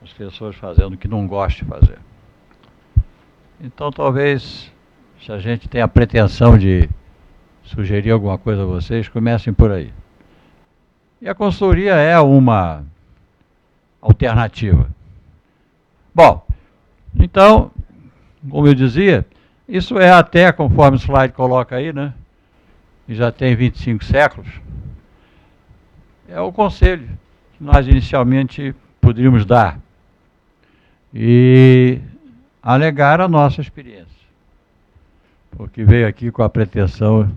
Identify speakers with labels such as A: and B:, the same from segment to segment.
A: as pessoas fazendo o que não gostam de fazer. Então, talvez, se a gente tem a pretensão de sugerir alguma coisa a vocês, comecem por aí. E a consultoria é uma alternativa. Bom, então, como eu dizia, isso é até, conforme o slide coloca aí, né? E já tem 25 séculos, é o conselho que nós inicialmente poderíamos dar e alegar a nossa experiência. Porque veio aqui com a pretensão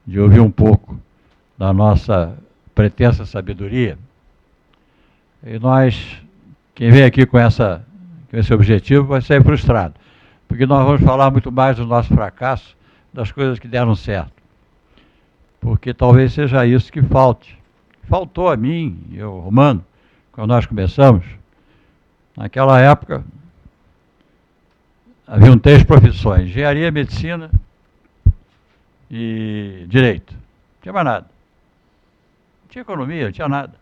A: de ouvir um pouco da nossa pretensa sabedoria. E nós, quem vem aqui com esse objetivo, vai ser frustrado. Porque nós vamos falar muito mais do nosso fracasso, das coisas que deram certo. Porque talvez seja isso que falte. Faltou a mim e ao Romano, quando nós começamos. Naquela época, haviam 3 profissões: engenharia, medicina e direito. Não tinha mais nada. Não tinha economia, não tinha nada.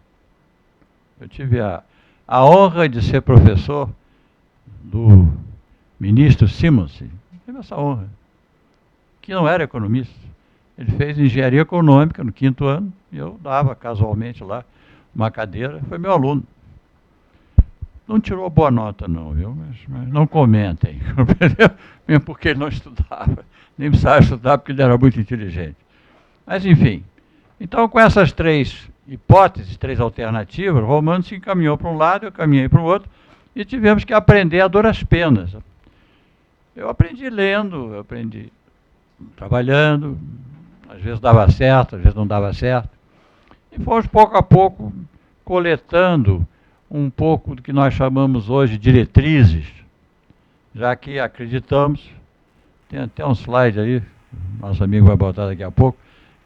A: Eu tive a honra de ser professor do ministro Simons. Tive essa honra. Que não era economista. Ele fez engenharia econômica no 5º ano, e eu dava casualmente lá uma cadeira, foi meu aluno. Não tirou boa nota não, viu? Mas não comentem, mesmo porque ele não estudava, nem precisava estudar porque ele era muito inteligente. Mas enfim, então com essas 3 hipóteses, 3 alternativas, o Romano se encaminhou para um lado, eu caminhei para o outro, e tivemos que aprender a duras penas. Eu aprendi lendo, eu aprendi trabalhando, às vezes dava certo, às vezes não dava certo. E fomos pouco a pouco coletando um pouco do que nós chamamos hoje de diretrizes, já que acreditamos, tem até um slide aí, nosso amigo vai botar daqui a pouco,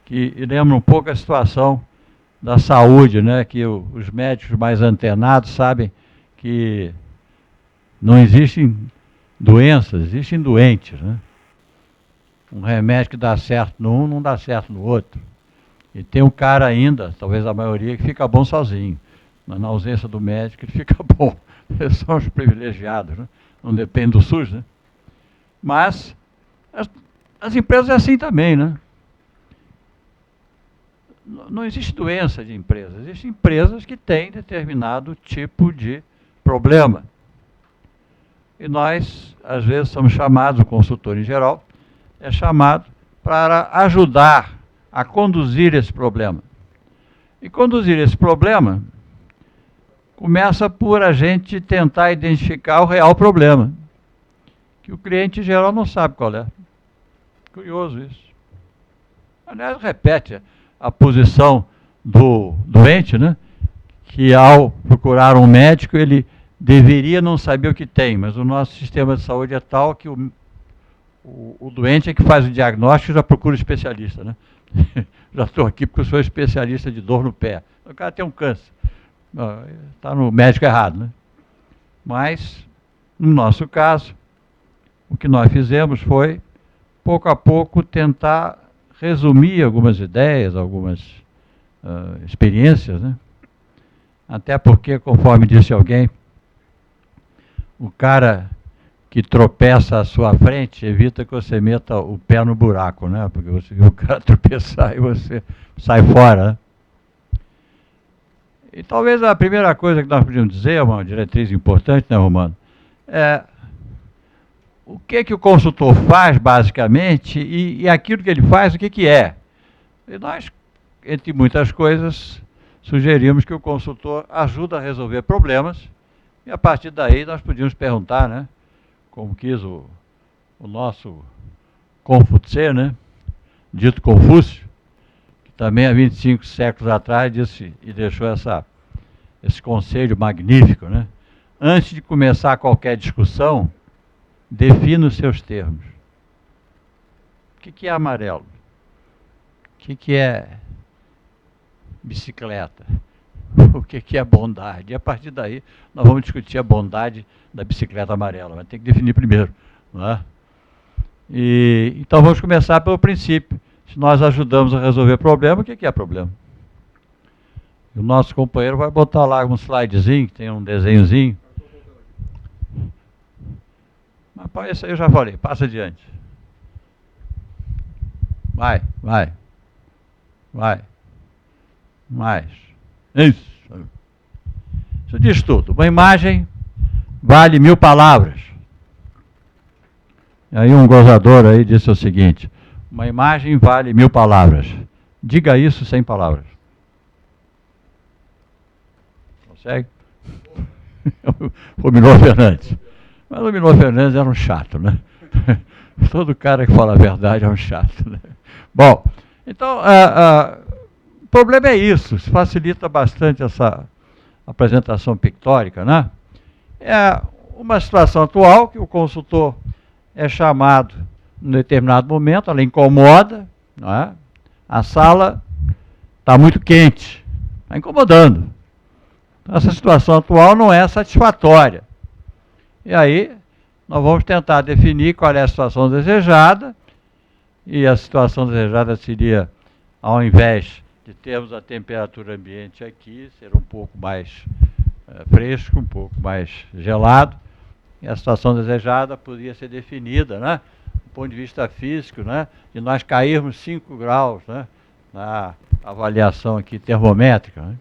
A: que lembra um pouco a situação da saúde, né? Que os médicos mais antenados sabem que não existem doenças, existem doentes, né? Um remédio que dá certo num, não dá certo no outro. E tem um cara ainda, talvez a maioria, que fica bom sozinho. Na ausência do médico, ele fica bom. Eles são os privilegiados, né? Não depende do SUS, né? Mas as empresas é assim também, né? Não existe doença de empresas. Existem empresas que têm determinado tipo de problema. E nós, às vezes, somos chamados, o consultor em geral, é chamado para ajudar a conduzir esse problema. E conduzir esse problema começa por a gente tentar identificar o real problema, que o cliente em geral não sabe qual é. Curioso isso. Aliás, repete a posição do doente, né? Que ao procurar um médico, ele deveria não saber o que tem, mas o nosso sistema de saúde é tal que o doente é que faz o diagnóstico e já procura o especialista, né? Já estou aqui porque eu sou especialista de dor no pé. O cara tem um câncer. Está no médico errado, né? Mas, no nosso caso, o que nós fizemos foi, pouco a pouco, tentar resumir algumas ideias, algumas experiências, né? Até porque, conforme disse alguém, o cara que tropeça à sua frente evita que você meta o pé no buraco, né? Porque você viu o cara tropeçar e você sai fora, né? E talvez a primeira coisa que nós podíamos dizer, uma diretriz importante, né, Romano, é o que o consultor faz, basicamente, e aquilo que ele faz, o que é. E nós, entre muitas coisas, sugerimos que o consultor ajuda a resolver problemas, e a partir daí nós podíamos perguntar, né, como quis o nosso Confúcio, né, dito Confúcio, que também há 25 séculos atrás disse e deixou esse conselho magnífico, né? Antes de começar qualquer discussão, defina os seus termos. O que é amarelo? O que é bicicleta? O que é bondade? E a partir daí nós vamos discutir a bondade da bicicleta amarela, mas tem que definir primeiro, não é? Então vamos começar pelo princípio. Se nós ajudamos a resolver problema, o que é problema? O nosso companheiro vai botar lá um slidezinho, que tem um desenhozinho. Rapaz, isso aí eu já falei, passa adiante. Vai. Mais. Isso. Isso diz tudo. Uma imagem vale 1000 palavras. E aí um gozador aí disse o seguinte: uma imagem vale 1000 palavras. Diga isso sem palavras. Consegue? O Minor Fernandes. Mas o Minor Fernandes era um chato, né? Todo cara que fala a verdade é um chato, né? Bom, então, o problema é isso. Facilita bastante essa apresentação pictórica, né? É uma situação atual que o consultor é chamado em determinado momento, ela incomoda, não é? A sala está muito quente, está incomodando. Essa situação atual não é satisfatória. E aí, nós vamos tentar definir qual é a situação desejada, e a situação desejada seria, ao invés de termos a temperatura ambiente aqui, ser um pouco mais fresco, um pouco mais gelado, e a situação desejada poderia ser definida, né, do ponto de vista físico, né, de nós cairmos 5 graus, né, na avaliação aqui termométrica, né.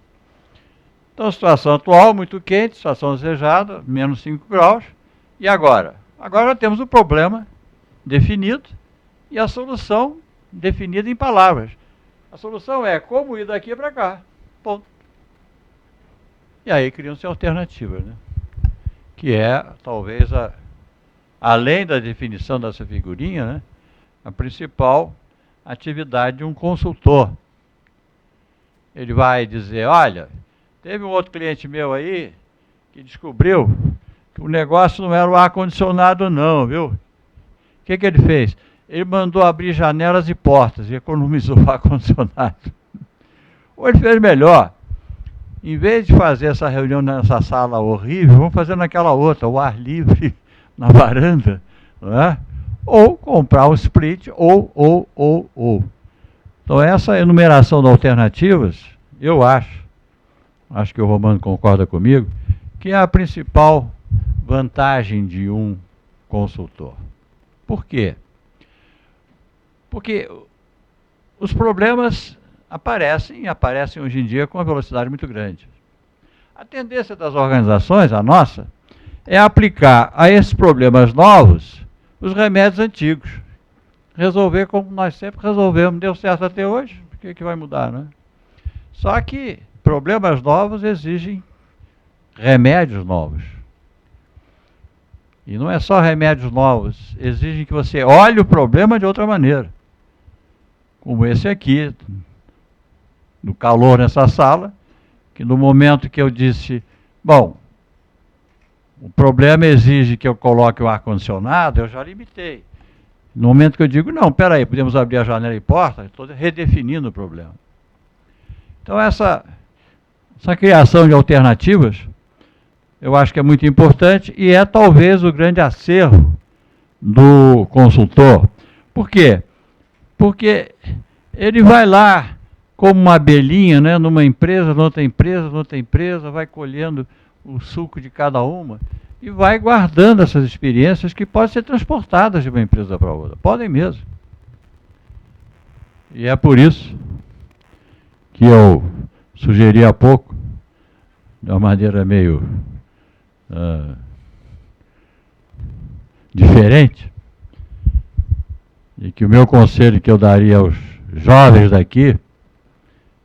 A: Então, a situação atual, muito quente, situação desejada, menos 5 graus. E agora? Agora temos o problema definido e a solução definida em palavras. A solução é como ir daqui para cá. Ponto. E aí criam-se alternativas, né? Que é, talvez, além da definição dessa figurinha, né, a principal atividade de um consultor. Ele vai dizer: olha, teve um outro cliente meu aí que descobriu que o negócio não era o ar-condicionado não, viu? O que ele fez? Ele mandou abrir janelas e portas e economizou o ar-condicionado. Ou ele fez melhor. Em vez de fazer essa reunião nessa sala horrível, vamos fazer naquela outra, o ar livre, na varanda, não é? Ou comprar o split, ou. Então, essa enumeração de alternativas, eu acho que o Romano concorda comigo, que é a principal vantagem de um consultor. Por quê? Porque os problemas aparecem hoje em dia com uma velocidade muito grande. A tendência das organizações, a nossa, é aplicar a esses problemas novos os remédios antigos. Resolver como nós sempre resolvemos. Deu certo até hoje, por que vai mudar, né? Só que problemas novos exigem remédios novos. E não é só remédios novos, exigem que você olhe o problema de outra maneira. Como esse aqui, do calor nessa sala, que no momento que eu disse, bom, o problema exige que eu coloque o ar-condicionado, eu já limitei. No momento que eu digo, não, peraí, podemos abrir a janela e porta, estou redefinindo o problema. Então essa criação de alternativas, eu acho que é muito importante e é talvez o grande acervo do consultor. Por quê? Porque ele vai lá como uma abelhinha, né, numa empresa, noutra empresa, vai colhendo o suco de cada uma e vai guardando essas experiências que podem ser transportadas de uma empresa para outra. Podem mesmo. E é por isso que eu sugeri há pouco, de uma maneira meio diferente, e que o meu conselho que eu daria aos jovens daqui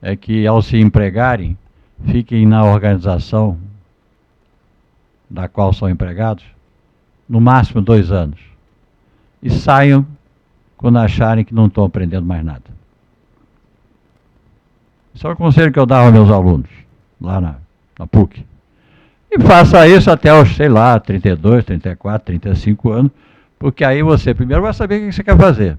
A: é que, ao se empregarem, fiquem na organização da qual são empregados, no máximo 2 anos, e saiam quando acharem que não estão aprendendo mais nada. Esse é o conselho que eu dava aos meus alunos, lá na PUC. E faça isso até os, sei lá, 32, 34, 35 anos, porque aí você, primeiro, vai saber o que você quer fazer.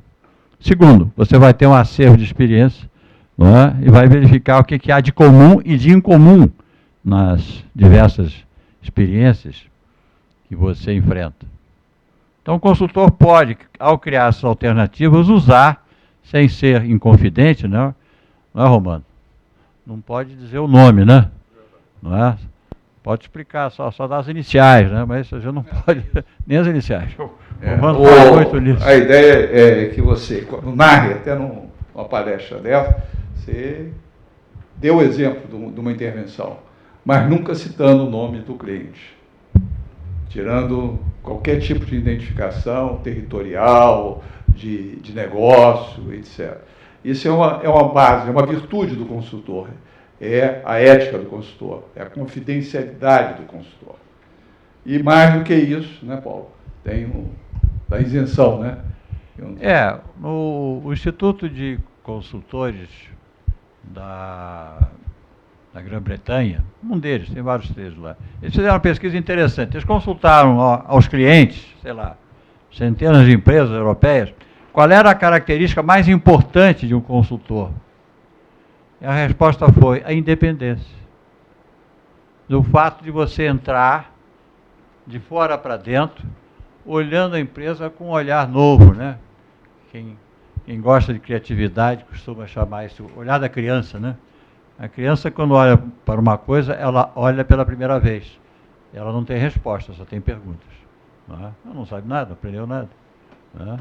A: Segundo, você vai ter um acervo de experiência, não é? E vai verificar o que há de comum e de incomum nas diversas experiências que você enfrenta. Então, o consultor pode, ao criar essas alternativas, usar, sem ser inconfidente, não é, Romano? Não pode dizer o nome, né? Não é? Pode explicar, só dar as iniciais, né? Mas você não pode, nem as iniciais.
B: A ideia é que você, quando narre, até numa palestra dela, você deu o exemplo de uma intervenção, mas nunca citando o nome do cliente, tirando qualquer tipo de identificação territorial, de negócio, etc. Isso é uma base, é uma virtude do consultor, é a ética do consultor, é a confidencialidade do consultor. E mais do que isso, né, Paulo, tem a isenção, né?
A: O Instituto de Consultores da Grã-Bretanha, um deles, tem vários deles lá, eles fizeram uma pesquisa interessante. Eles consultaram aos clientes, sei lá, centenas de empresas europeias, qual era a característica mais importante de um consultor. E a resposta foi a independência. Do fato de você entrar de fora para dentro, olhando a empresa com um olhar novo, né? Quem gosta de criatividade costuma chamar isso olhar da criança, né? A criança, quando olha para uma coisa, ela olha pela primeira vez. Ela não tem resposta, só tem perguntas. Não é? Ela não sabe nada, não aprendeu nada. Não é?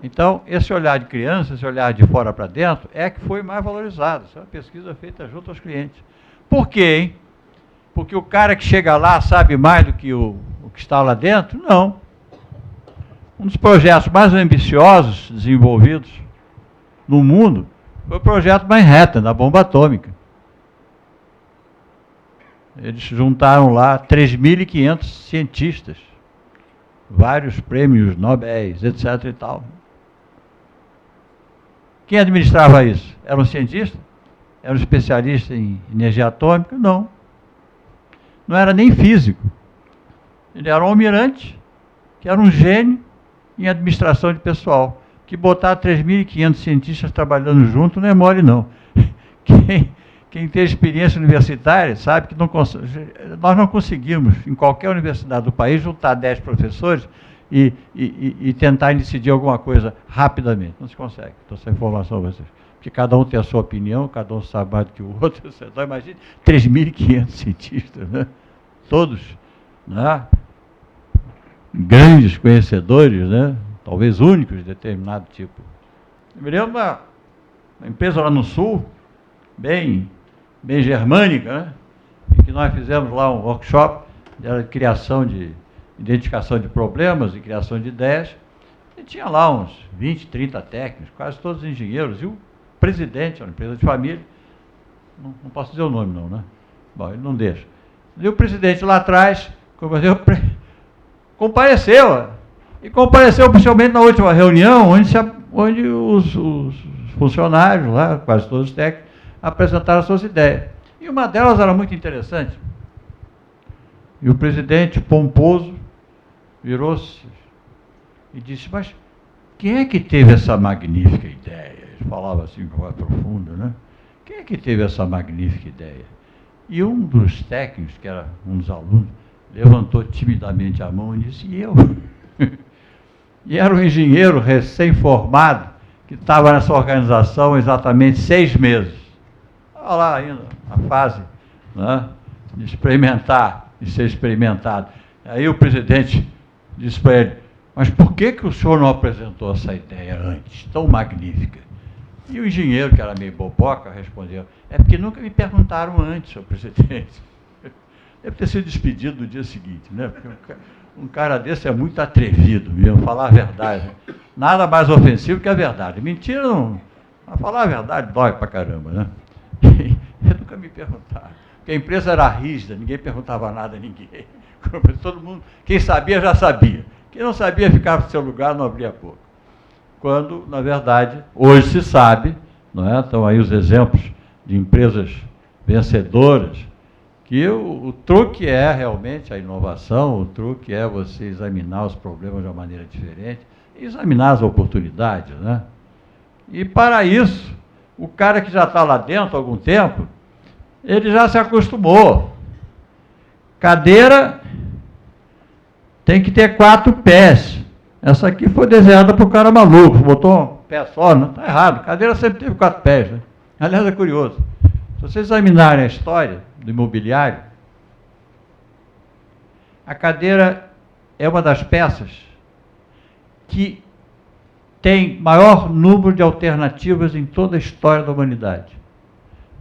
A: Então, esse olhar de criança, esse olhar de fora para dentro, é que foi mais valorizado. Isso é uma pesquisa feita junto aos clientes. Por quê, hein? Porque o cara que chega lá sabe mais do que o que está lá dentro? Não. Um dos projetos mais ambiciosos desenvolvidos no mundo foi o projeto Manhattan, da bomba atômica. Eles juntaram lá 3.500 cientistas, vários prêmios Nobel, etc. e tal. Quem administrava isso? Era um cientista? Era um especialista em energia atômica? Não. Não era nem físico. Ele era um almirante, que era um gênio em administração de pessoal, que botar 3.500 cientistas trabalhando junto não é mole, não. Quem tem experiência universitária sabe que nós não conseguimos, em qualquer universidade do país, juntar 10 professores e tentar decidir alguma coisa rapidamente. Não se consegue. Então, essa informação a vocês. Porque cada um tem a sua opinião, cada um sabe mais do que o outro. Então, imagine 3.500 cientistas, né? Todos, né? Grandes conhecedores, né? Talvez únicos de determinado tipo. Eu me lembro uma empresa lá no Sul, bem germânica, né? Em que nós fizemos lá um workshop de criação de identificação de problemas e criação de ideias. E tinha lá uns 20, 30 técnicos, quase todos engenheiros, e o presidente, uma empresa de família, não posso dizer o nome não, né? Bom, ele não deixa. E o presidente lá atrás compareceu, e compareceu oficialmente na última reunião, onde os funcionários lá, quase todos os técnicos, apresentaram suas ideias. E uma delas era muito interessante. E o presidente, pomposo, virou-se e disse, mas quem é que teve essa magnífica ideia? Ele falava assim com voz profunda, né? Quem é que teve essa magnífica ideia? E um dos técnicos, que era um dos alunos, levantou timidamente a mão e disse, e eu? E era um engenheiro recém-formado, que estava nessa organização exatamente 6 meses. Estava lá ainda, na fase, né, de experimentar, de ser experimentado. Aí o presidente disse para ele, mas por que o senhor não apresentou essa ideia antes, tão magnífica? E o engenheiro, que era meio boboca, respondeu, é porque nunca me perguntaram antes, senhor presidente. Deve ter sido despedido no dia seguinte, né? Porque um cara desse é muito atrevido mesmo, falar a verdade. Nada mais ofensivo que a verdade. Mentira não. Mas falar a verdade dói pra caramba, né? Eu nunca me perguntaram. Porque a empresa era rígida, ninguém perguntava nada a ninguém. Todo mundo, quem sabia já sabia. Quem não sabia ficava no seu lugar, não abria a boca. Quando, na verdade, hoje se sabe, não é? Estão aí os exemplos de empresas vencedoras, que o truque é realmente a inovação, o truque é você examinar os problemas de uma maneira diferente, e examinar as oportunidades, né? E para isso, o cara que já está lá dentro há algum tempo, ele já se acostumou. Cadeira tem que ter 4 pés. Essa aqui foi desenhada para o cara maluco, botou um pé só, não está errado. Cadeira sempre teve 4 pés, né? Aliás, é curioso. Se vocês examinarem a história do imobiliário, a cadeira é uma das peças que tem maior número de alternativas em toda a história da humanidade.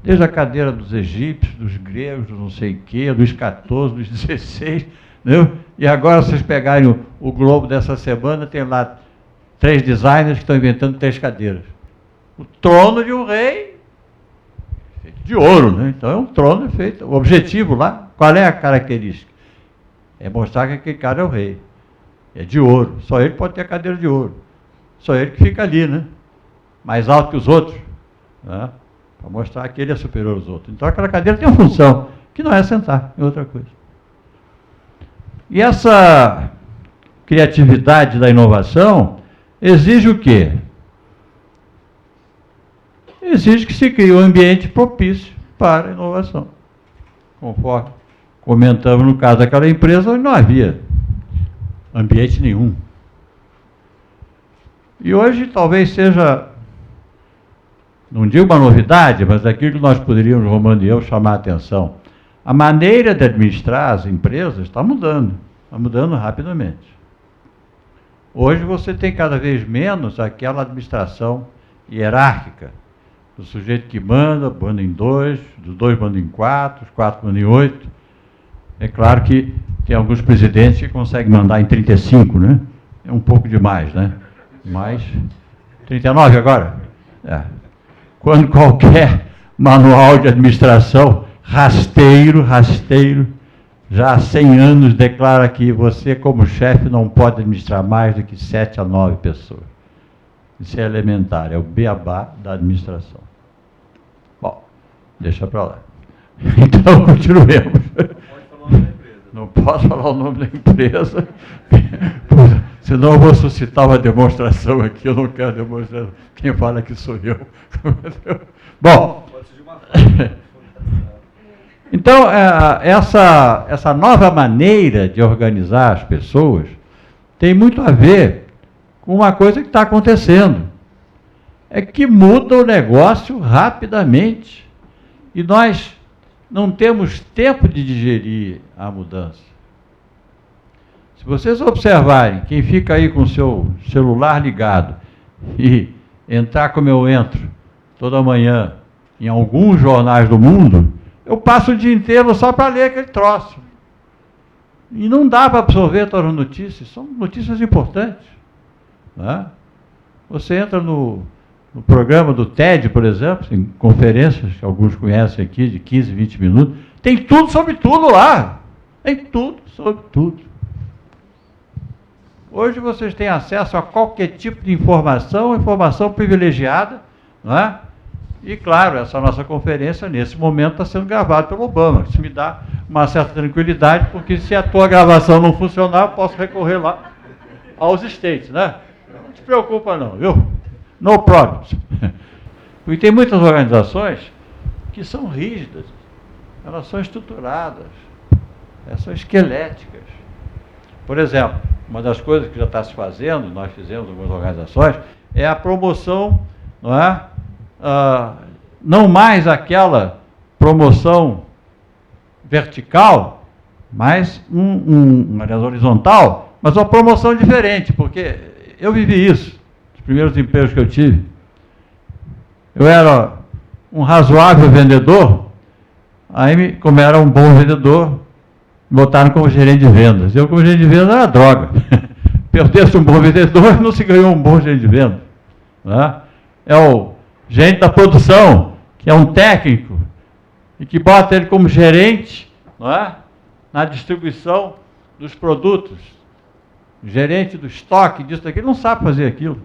A: Desde a cadeira dos egípcios, dos gregos, do não sei o quê, dos 14, dos 16, entendeu? E agora, se vocês pegarem o Globo dessa semana, tem lá 3 designers que estão inventando 3 cadeiras. O trono de um rei, feito de ouro, né? Então é um trono feito. O objetivo lá, qual é a característica? É mostrar que aquele cara é o rei. É de ouro. Só ele pode ter a cadeira de ouro. Só ele que fica ali, né? Mais alto que os outros, né? Para mostrar que ele é superior aos outros. Então aquela cadeira tem uma função, que não é sentar, é outra coisa. E essa criatividade da inovação exige o quê? Exige que se crie um ambiente propício para a inovação. Conforme comentamos no caso daquela empresa, onde não havia ambiente nenhum. E hoje talvez seja, não digo uma novidade, mas aquilo que nós poderíamos, Romano e eu, chamar a atenção. A maneira de administrar as empresas está mudando rapidamente. Hoje você tem cada vez menos aquela administração hierárquica, do sujeito que manda em 2, dos 2 mandam em 4, os 4 mandam em 8. É claro que tem alguns presidentes que conseguem mandar em 35, né? É um pouco demais, né? Mas 39 agora? É. Quando qualquer manual de administração rasteiro, já há 100 anos declara que você, como chefe, não pode administrar mais do que 7 a 9 pessoas. Isso é elementar, é o beabá da administração. Bom, deixa para lá. Então, continuemos. Não posso falar o nome da empresa, senão eu vou suscitar uma demonstração aqui, eu não quero demonstração. Quem fala que sou eu. Bom, então, essa nova maneira de organizar as pessoas tem muito a ver com uma coisa que está acontecendo. É que muda o negócio rapidamente. E nós não temos tempo de digerir a mudança. Se vocês observarem, quem fica aí com o seu celular ligado e entrar como eu entro toda manhã em alguns jornais do mundo, eu passo o dia inteiro só para ler aquele troço. E não dá para absorver todas as notícias, são notícias importantes. Né? Você entra no programa do TED, por exemplo, em conferências que alguns conhecem aqui, de 15, 20 minutos, tem tudo sobre tudo lá. Tem tudo sobre tudo. Hoje vocês têm acesso a qualquer tipo de informação privilegiada, não é? E, claro, essa nossa conferência, nesse momento, está sendo gravada pelo Obama. Isso me dá uma certa tranquilidade, porque se a tua gravação não funcionar, eu posso recorrer lá aos States, né? Não te preocupa não, viu? No problems. Porque tem muitas organizações que são rígidas, elas são estruturadas, elas são esqueléticas. Por exemplo, uma das coisas que já está se fazendo, nós fizemos em algumas organizações, é a promoção, não é? Não mais aquela promoção vertical, mas uma horizontal, mas uma promoção diferente, porque eu vivi isso, os primeiros empregos que eu tive. Eu era um razoável vendedor, aí, como era um bom vendedor, me botaram como gerente de vendas. Eu, como gerente de vendas, era droga. Perdesse um bom vendedor, não se ganhou um bom gerente de vendas. Né? É o gerente da produção, que é um técnico, e que bota ele como gerente, não é? Na distribuição dos produtos. Gerente do estoque, disso daqui, ele não sabe fazer aquilo.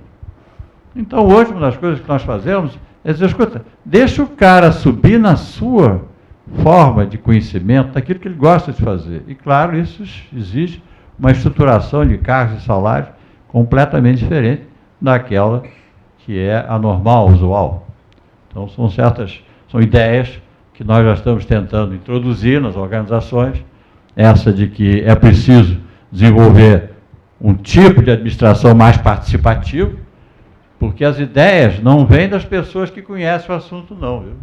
A: Então, hoje, uma das coisas que nós fazemos é dizer, escuta, deixa o cara subir na sua forma de conhecimento daquilo que ele gosta de fazer. E, claro, isso exige uma estruturação de cargos e salários completamente diferente daquela que é a normal, usual. Então, são ideias que nós já estamos tentando introduzir nas organizações, essa de que é preciso desenvolver um tipo de administração mais participativo, porque as ideias não vêm das pessoas que conhecem o assunto, não, viu?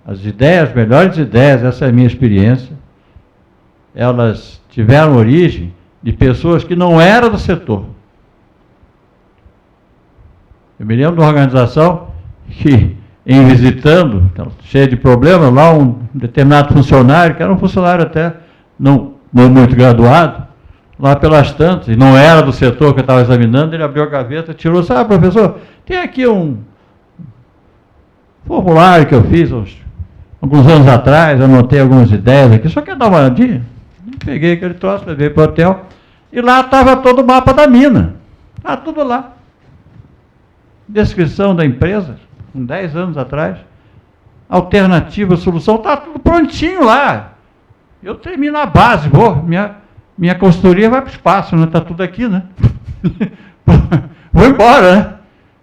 A: As ideias, as melhores ideias, essa é a minha experiência, elas tiveram origem de pessoas que não eram do setor, Eu me lembro de uma organização que, em visitando, cheia de problemas, lá um determinado funcionário, que era um funcionário até não muito graduado, lá pelas tantas, e não era do setor que eu estava examinando, ele abriu a gaveta, tirou, sabe, professor, tem aqui um formulário que eu fiz alguns anos atrás, anotei algumas ideias aqui, só quer dar uma olhadinha? Peguei aquele troço, levei para o hotel, e lá estava todo o mapa da mina. Estava tudo lá. Descrição da empresa, com 10 anos atrás. Alternativa, solução, está tudo prontinho lá. Eu termino a base, minha consultoria vai para o espaço, né? Está tudo aqui, né? Vou embora, né?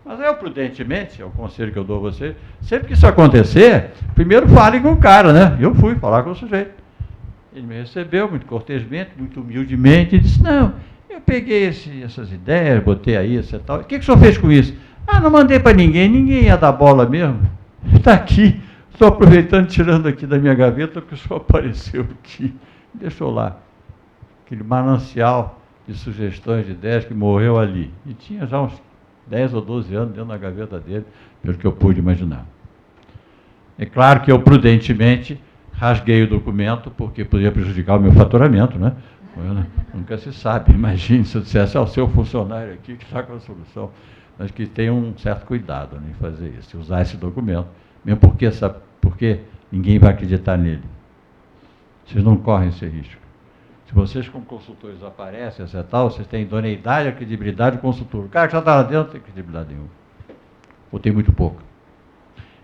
A: Mas eu, prudentemente, é o conselho que eu dou a você, sempre que isso acontecer, primeiro fale com o cara, né? Eu fui falar com o sujeito. Ele me recebeu muito cortesmente, muito humildemente, e disse, não, eu peguei essas ideias, botei aí, essa tal. O que o senhor fez com isso? Ah, não mandei para ninguém ia dar bola mesmo. Está aqui, estou aproveitando, tirando aqui da minha gaveta, porque o senhor apareceu aqui. Deixou lá, aquele manancial de sugestões, de ideias que morreu ali. E tinha já uns 10 ou 12 anos dentro da gaveta dele, pelo que eu pude imaginar. É claro que eu, prudentemente, rasguei o documento, porque poderia prejudicar o meu faturamento, né? Nunca se sabe. Imagine se eu dissesse ao seu funcionário aqui que está com a solução. Mas que tenha um certo cuidado, né, em fazer isso, usar esse documento, mesmo porque ninguém vai acreditar nele. Vocês não correm esse risco. Se vocês, como consultores, aparecem, etc., vocês têm idoneidade, a credibilidade do consultor. O cara que já está lá dentro não tem credibilidade nenhuma. Ou tem muito pouco.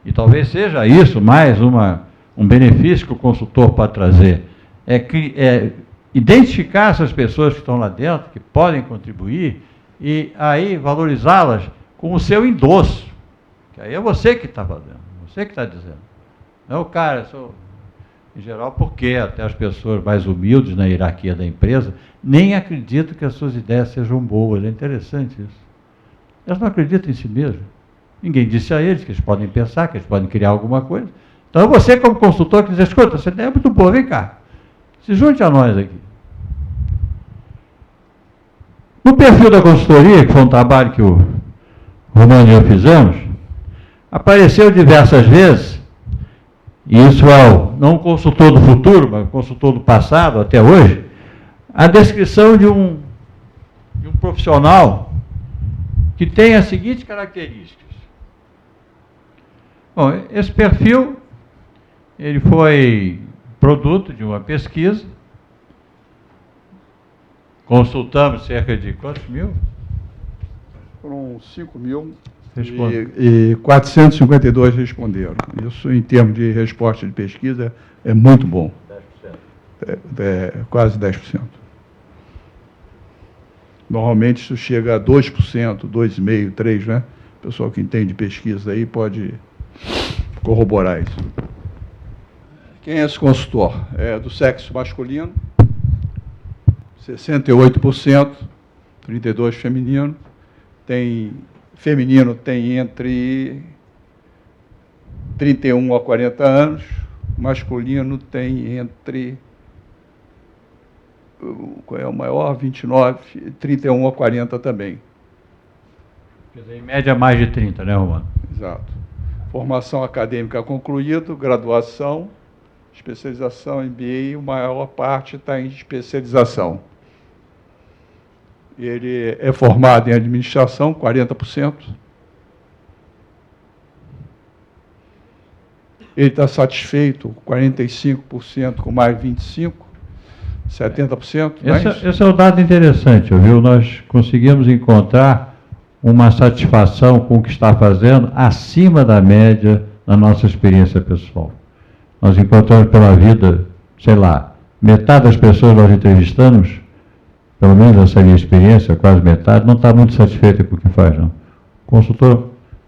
A: E talvez seja isso mais um benefício que o consultor pode trazer. É identificar essas pessoas que estão lá dentro, que podem contribuir, e aí valorizá-las com o seu endosso. Que aí é você que está fazendo, você que está dizendo. Não é o cara, em geral, porque até as pessoas mais humildes na hierarquia da empresa nem acreditam que as suas ideias sejam boas. É interessante isso. Elas não acreditam em si mesmas. Ninguém disse a eles que eles podem pensar, que eles podem criar alguma coisa. Então você, como consultor, que diz, escuta, essa ideia é muito boa, vem cá. Se junte a nós aqui. No perfil da consultoria, que foi um trabalho que o Romano e eu fizemos, apareceu diversas vezes, e isso é não o consultor do futuro, mas o consultor do passado, até hoje, a descrição de um profissional que tem as seguintes características. Bom, esse perfil, ele foi produto de uma pesquisa. Consultamos cerca de quantos mil?
B: Foram 5 mil
A: e
B: 452 responderam. Isso, em termos de resposta de pesquisa, é muito bom.
A: 10%.
B: Quase 10%. Normalmente isso chega a 2%, 2,5%, 3%, né? O pessoal que entende pesquisa aí pode corroborar isso. Quem é esse consultor? É do sexo masculino, 68%, 32% feminino. Feminino tem entre 31 a 40 anos, masculino tem entre, qual é o maior? 29, 31 a 40 também.
A: Quer dizer, em média mais de 30, né, Romano?
B: Exato. Formação acadêmica concluída, graduação, especialização, MBA, a maior parte está em especialização. Ele é formado em administração, 40%. Ele está satisfeito, 45%, com mais 25%, 70%.
A: Esse é um dado interessante, viu? Nós conseguimos encontrar uma satisfação com o que está fazendo acima da média na nossa experiência pessoal. Nós encontramos pela vida, sei lá, metade das pessoas que nós entrevistamos, pelo menos essa minha experiência, quase metade, não está muito satisfeita com o que faz, não.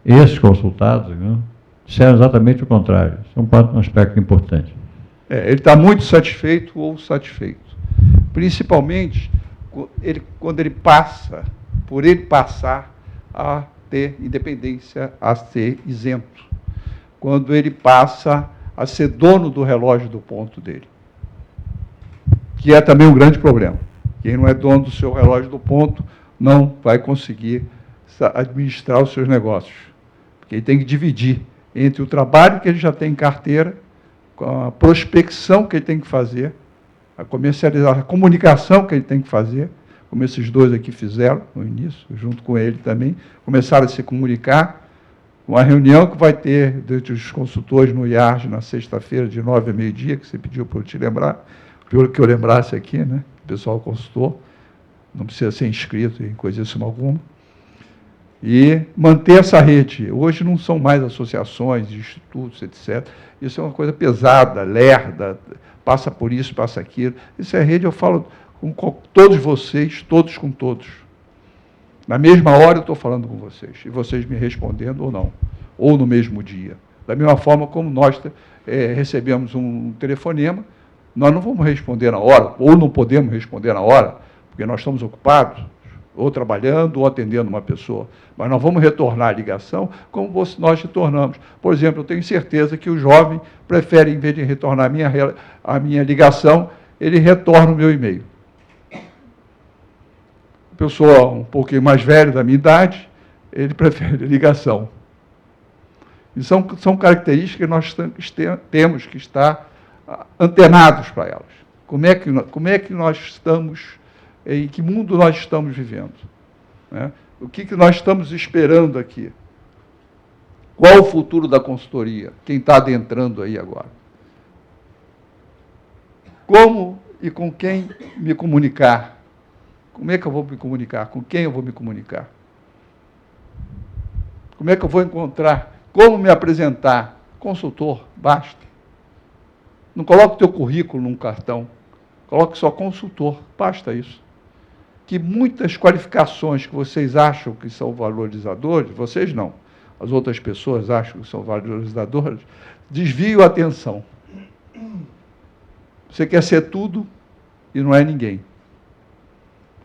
A: Esses consultados, né, disseram exatamente o contrário. Isso é um aspecto importante.
B: Ele está muito satisfeito ou satisfeito. Principalmente quando ele passa, por ele passar a ter independência, a ser isento. Quando ele passa a ser dono do relógio do ponto dele. Que é também um grande problema. Quem não é dono do seu relógio do ponto não vai conseguir administrar os seus negócios. Porque ele tem que dividir entre o trabalho que ele já tem em carteira, com a prospecção que ele tem que fazer, a comercialização, a comunicação que ele tem que fazer, como esses dois aqui fizeram no início, junto com ele também, começaram a se comunicar. Uma reunião que vai ter entre os consultores no IARG na sexta-feira, de 9 a meio-dia, que você pediu para eu te lembrar, que eu lembrasse aqui, né? O pessoal consultor, não precisa ser inscrito em coisíssima alguma. E manter essa rede. Hoje não são mais associações, institutos, etc. Isso é uma coisa pesada, lerda, passa por isso, passa aquilo. Isso é rede, eu falo com todos vocês, todos com todos. Na mesma hora eu estou falando com vocês, e vocês me respondendo ou não, ou no mesmo dia. Da mesma forma como nós recebemos um telefonema, nós não vamos responder na hora, ou não podemos responder na hora, porque nós estamos ocupados, ou trabalhando, ou atendendo uma pessoa. Mas nós vamos retornar a ligação como nós retornamos. Por exemplo, eu tenho certeza que o jovem prefere, em vez de retornar a minha ligação, ele retorna o meu e-mail. Pessoa um pouquinho mais velho, da minha idade, ele prefere ligação. E são características que nós temos que estar antenados para elas. Como é que nós estamos, em que mundo nós estamos vivendo? Né? O que nós estamos esperando aqui? Qual o futuro da consultoria? Quem está adentrando aí agora? Como e com quem me comunicar? Como é que eu vou me comunicar? Com quem eu vou me comunicar? Como é que eu vou encontrar? Como me apresentar? Consultor, basta. Não coloque o teu currículo num cartão. Coloque só consultor, basta isso. Que muitas qualificações que vocês acham que são valorizadores, vocês não, as outras pessoas acham que são valorizadores, desviam a atenção. Você quer ser tudo e não é ninguém.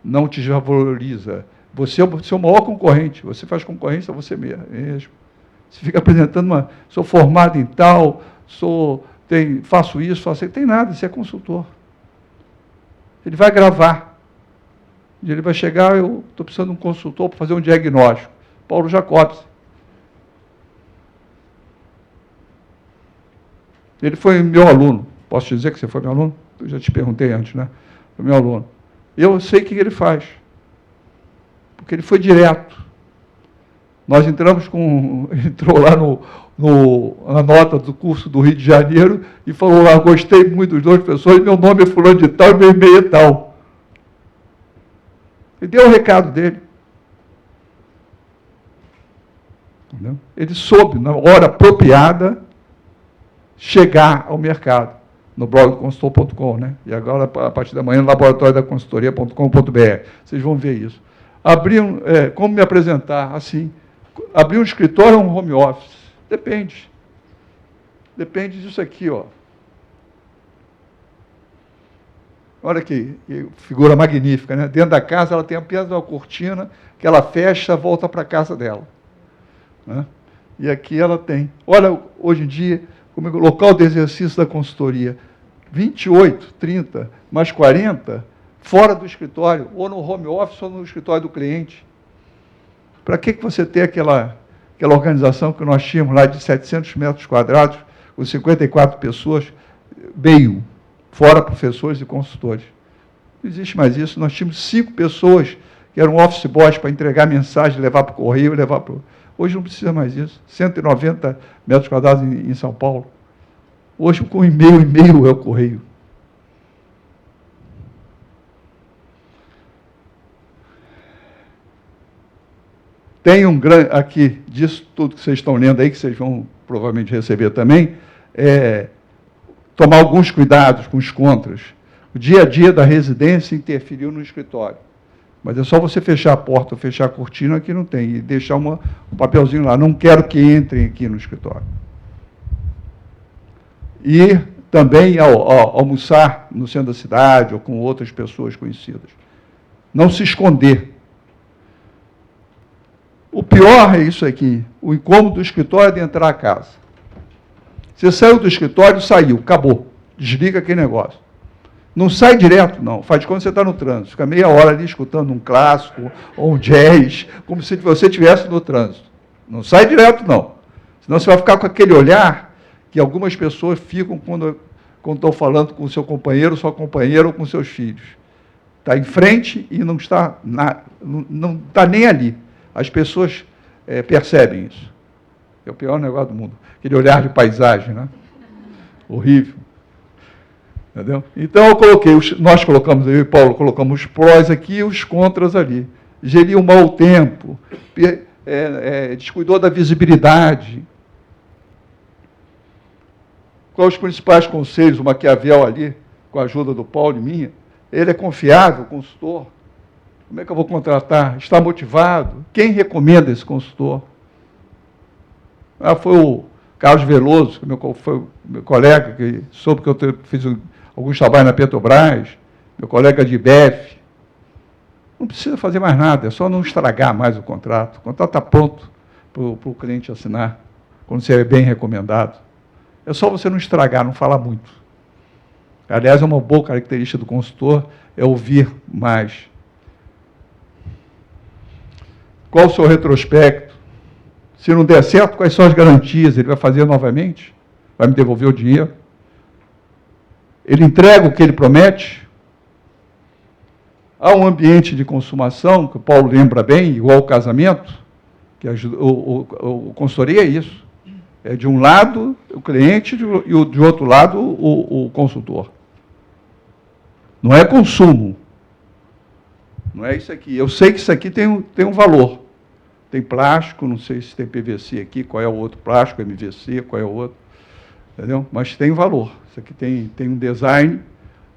B: Não te valoriza. Você é o seu maior concorrente. Você faz concorrência a você mesmo. Você fica apresentando sou formado em tal, faço isso, faço aquilo. Tem nada, você é consultor. Ele vai gravar. Ele vai chegar, eu estou precisando de um consultor para fazer um diagnóstico. Paulo Jacobs. Ele foi meu aluno. Posso te dizer que você foi meu aluno? Eu já te perguntei antes, né? Foi meu aluno. Eu sei o que ele faz, porque ele foi direto. Nós entrou lá na nota do curso do Rio de Janeiro e falou lá, gostei muito dos dois professores, meu nome é fulano de tal e meu e-mail é tal. Ele deu o recado dele. Entendeu? Ele soube, na hora apropriada, chegar ao mercado. No blog consultor.com, né? E agora, a partir da manhã, no laboratoriodaconsultoria.com.br. Vocês vão ver isso. Como me apresentar? Assim, abrir um escritório ou um home office? Depende. Depende disso aqui, ó. Olha que figura magnífica, né? Dentro da casa, ela tem apenas uma cortina que ela fecha e volta para a casa dela. Né? E aqui ela tem. Olha, hoje em dia, como é o local de exercício da consultoria, 28, 30, mais 40, fora do escritório, ou no home office, ou no escritório do cliente. Para que você tem aquela organização que nós tínhamos lá de 700 metros quadrados, com 54 pessoas, meio, fora professores e consultores? Não existe mais isso. Nós tínhamos 5 pessoas que eram office boys para entregar mensagem, levar para o correio, levar para o... Hoje não precisa mais disso. 190 metros quadrados em São Paulo. Hoje, com e-mail é o correio. Tem um grande, aqui, disso tudo que vocês estão lendo aí, que vocês vão provavelmente receber também, tomar alguns cuidados com os contras. O dia a dia da residência interferiu no escritório. Mas é só você fechar a porta ou fechar a cortina, aqui não tem, e deixar um papelzinho lá, não quero que entrem aqui no escritório. E também almoçar no centro da cidade ou com outras pessoas conhecidas. Não se esconder. O pior é isso aqui, o incômodo do escritório é de entrar a casa. Você saiu do escritório, saiu, acabou. Desliga aquele negócio. Não sai direto, não. Faz de conta que você está no trânsito. Fica meia hora ali escutando um clássico ou um jazz, como se você estivesse no trânsito. Não sai direto, não. Senão você vai ficar com aquele olhar que algumas pessoas ficam quando estão falando com o seu companheiro, sua companheira ou com seus filhos. Está em frente e não está nem ali. As pessoas percebem isso. É o pior negócio do mundo. Aquele olhar de paisagem, né? Horrível. Entendeu? Então, nós colocamos, eu e Paulo, colocamos os prós aqui e os contras ali. Geriu mal o tempo, descuidou da visibilidade. Quais os principais conselhos? O Maquiavel ali, com a ajuda do Paulo e minha, ele é confiável, consultor. Como é que eu vou contratar? Está motivado? Quem recomenda esse consultor? Foi o Carlos Veloso, que foi meu colega, que soube que eu fiz alguns trabalhos na Petrobras, meu colega de IBEF. Não precisa fazer mais nada, é só não estragar mais o contrato. O contrato está pronto para o cliente assinar, quando você é bem recomendado. É só você não estragar, não falar muito. Aliás, é uma boa característica do consultor, é ouvir mais. Qual o seu retrospecto? Se não der certo, quais são as garantias? Ele vai fazer novamente? Vai me devolver o dinheiro? Ele entrega o que ele promete? Há um ambiente de consumação, que o Paulo lembra bem, igual ao casamento, que o consultoria é isso. É de um lado o cliente e de outro lado o consultor. Não é consumo. Não é isso aqui. Eu sei que isso aqui tem um valor. Tem plástico, não sei se tem PVC aqui, qual é o outro plástico, MVC, qual é o outro. Entendeu? Mas tem valor. Isso aqui tem um design.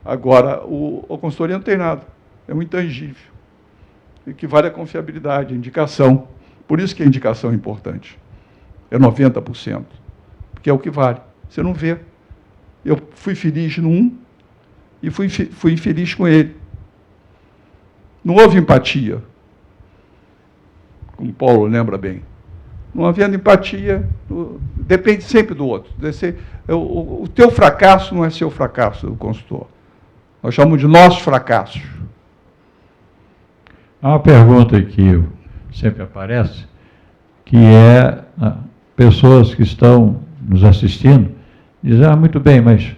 B: Agora, a consultoria não tem nada. É um intangível. Equivale à confiabilidade, à indicação. Por isso que a indicação é importante. É 90%. Porque é o que vale. Você não vê. Eu fui feliz num e fui infeliz com ele. Não houve empatia. Como Paulo lembra bem. Não havendo empatia, depende sempre do outro. O teu fracasso não é seu fracasso, do consultor. Nós chamamos de nossos fracassos.
A: Há uma pergunta que sempre aparece, que é pessoas que estão nos assistindo, dizem, muito bem, mas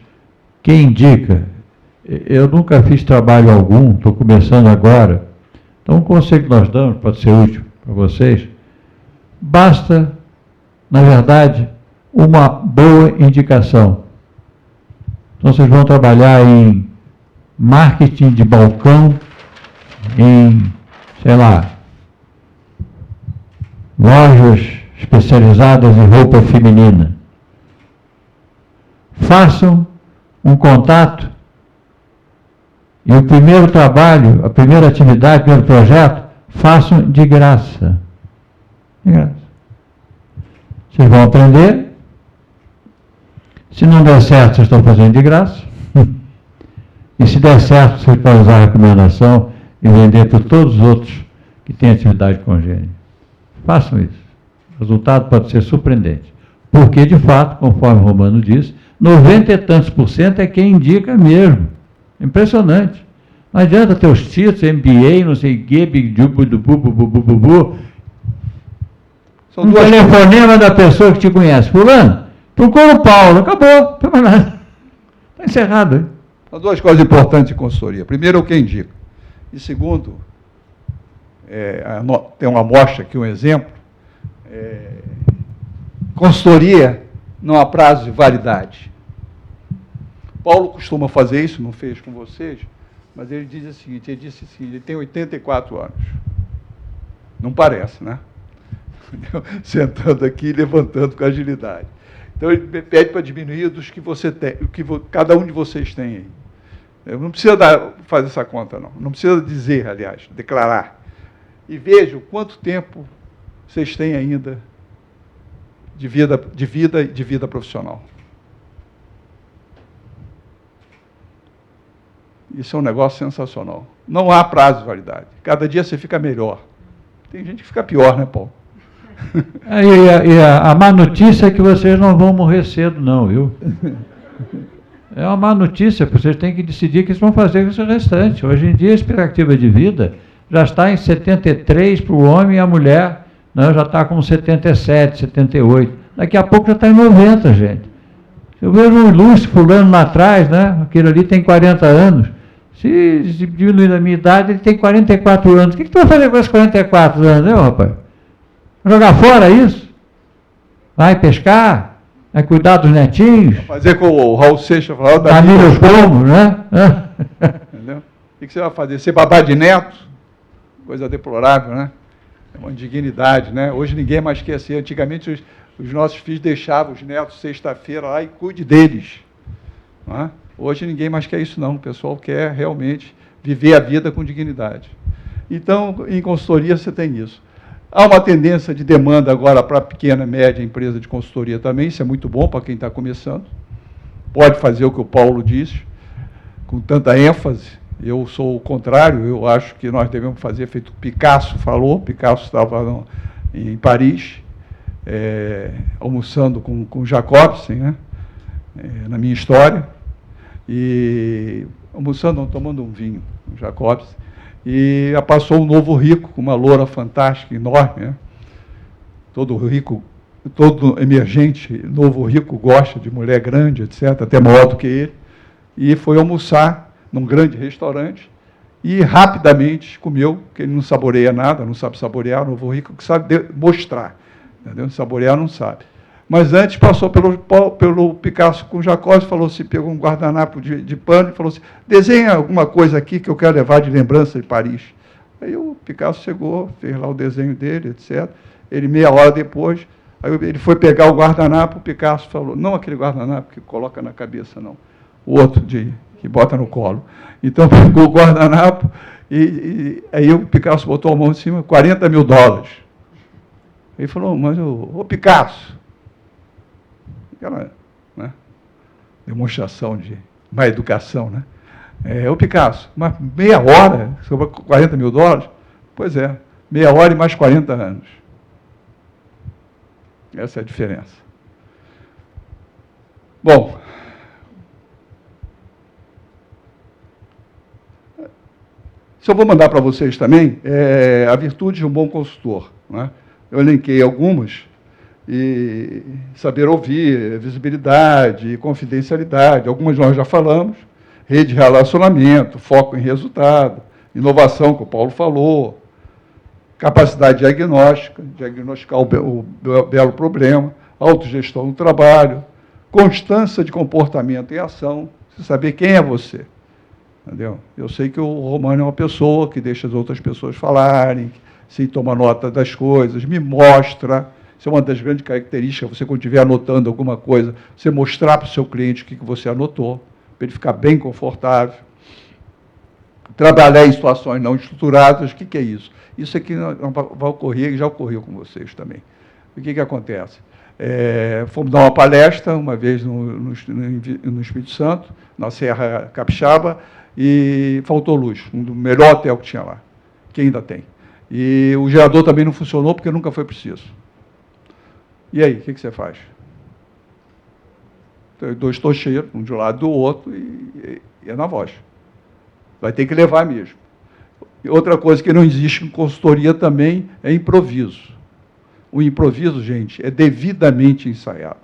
A: quem indica? Eu nunca fiz trabalho algum, estou começando agora. Então, o conselho que nós damos pode ser útil para vocês. Basta, na verdade, uma boa indicação. Então, vocês vão trabalhar em marketing de balcão, em, sei lá, lojas especializadas em roupa feminina. Façam um contato e o primeiro trabalho, a primeira atividade, o primeiro projeto, façam de graça. De graça. Vocês vão aprender. Se não der certo, vocês estão fazendo de graça. E se der certo, vocês podem usar a recomendação e vender para todos os outros que têm atividade congênita. Façam isso. O resultado pode ser surpreendente. Porque, de fato, conforme o Romano diz, 90 e tantos % é quem indica mesmo. Impressionante. Não adianta ter os títulos, MBA, não sei o quê, o telefonema da pessoa que te conhece. Fulano, procura o Paulo. Acabou. Não tem mais nada. Está encerrado. Hein?
B: São duas coisas importantes de consultoria. Primeiro, é o que indica. E segundo, tem uma amostra aqui, um exemplo. Consultoria não há prazo de validade. Paulo costuma fazer isso, não fez com vocês, mas ele disse o seguinte, ele tem 84 anos. Não parece, né? Sentando aqui e levantando com agilidade. Então, ele pede para diminuir dos que você tem, o que cada um de vocês tem aí. Não precisa fazer essa conta, não. Não precisa dizer, aliás, declarar. E veja quanto tempo vocês têm ainda de vida profissional. Isso é um negócio sensacional. Não há prazo de validade. Cada dia você fica melhor. Tem gente que fica pior, né, Paulo?
A: E a má notícia é que vocês não vão morrer cedo, não, viu? É uma má notícia, porque vocês têm que decidir o que vocês vão fazer com esse restante. Hoje em dia, a expectativa de vida já está em 73 para o homem e a mulher, né, já está com 77, 78. Daqui a pouco já está em 90, gente. Eu vejo um ilustre fulano lá atrás, né, aquele ali tem 40 anos. Se diminuir a minha idade, ele tem 44 anos. O que tu vai fazer com esses 44 anos, né, rapaz? Vai jogar fora isso? Vai pescar? Vai cuidar dos netinhos?
B: Fazer com o Raul Seixas falou da
A: família como, né?
B: Entendeu? O que você vai fazer? Ser babá de neto? Coisa deplorável, né? É uma indignidade, né? Hoje ninguém mais quer ser. Antigamente os nossos filhos deixavam os netos sexta-feira lá e cuide deles. Não é? Hoje ninguém mais quer isso, não. O pessoal quer realmente viver a vida com dignidade. Então, em consultoria, você tem isso. Há uma tendência de demanda agora para a pequena e média empresa de consultoria também. Isso é muito bom para quem está começando. Pode fazer o que o Paulo disse, com tanta ênfase. Eu sou o contrário. Eu acho que nós devemos fazer feito Picasso falou. Picasso estava em Paris, almoçando com Jacobsen, né? Na minha história. E almoçando, não, tomando um vinho, com Jacobsen. E passou um novo rico, com uma loura fantástica, enorme, né? Todo rico, todo emergente, novo rico gosta de mulher grande, etc., até maior do que ele. E foi almoçar num grande restaurante e rapidamente comeu, porque ele não saboreia nada, não sabe saborear, novo rico que sabe mostrar, entendeu? Saborear não sabe. Mas antes passou pelo Picasso com Jacobsen, falou assim, pegou um guardanapo de pano e falou assim, desenha alguma coisa aqui que eu quero levar de lembrança de Paris. Aí o Picasso chegou, fez lá o desenho dele, etc. Ele, meia hora depois, aí ele foi pegar o guardanapo, o Picasso falou, não aquele guardanapo que coloca na cabeça, não. O outro que bota no colo. Então, pegou o guardanapo e aí o Picasso botou a mão em cima, $40 mil. Ele falou, mas ô Picasso, aquela, né, demonstração de má educação, né? O Picasso, mas meia hora sobre $40 mil? Pois é, meia hora e mais 40 anos. Essa é a diferença. Bom, se eu vou mandar para vocês também, a virtude de um bom consultor, né? Eu elenquei algumas. E saber ouvir, visibilidade, confidencialidade, algumas nós já falamos, rede de relacionamento, foco em resultado, inovação, que o Paulo falou, capacidade diagnóstica, diagnosticar o belo problema, autogestão no trabalho, constância de comportamento e ação, você saber quem é você. Entendeu? Eu sei que o Romano é uma pessoa que deixa as outras pessoas falarem, se toma nota das coisas, me mostra. Isso é uma das grandes características, você quando estiver anotando alguma coisa, você mostrar para o seu cliente o que você anotou, para ele ficar bem confortável. Trabalhar em situações não estruturadas, o que é isso? Isso aqui vai ocorrer, e já ocorreu com vocês também. O que acontece? Fomos dar uma palestra, uma vez no Espírito Santo, na Serra Capixaba, e faltou luz, do melhor hotel que tinha lá, que ainda tem. E o gerador também não funcionou, porque nunca foi preciso. E aí, o que você faz? Dois tocheiros, um de um lado do outro, e é na voz. Vai ter que levar mesmo. E outra coisa que não existe em consultoria também é improviso. O improviso, gente, é devidamente ensaiado.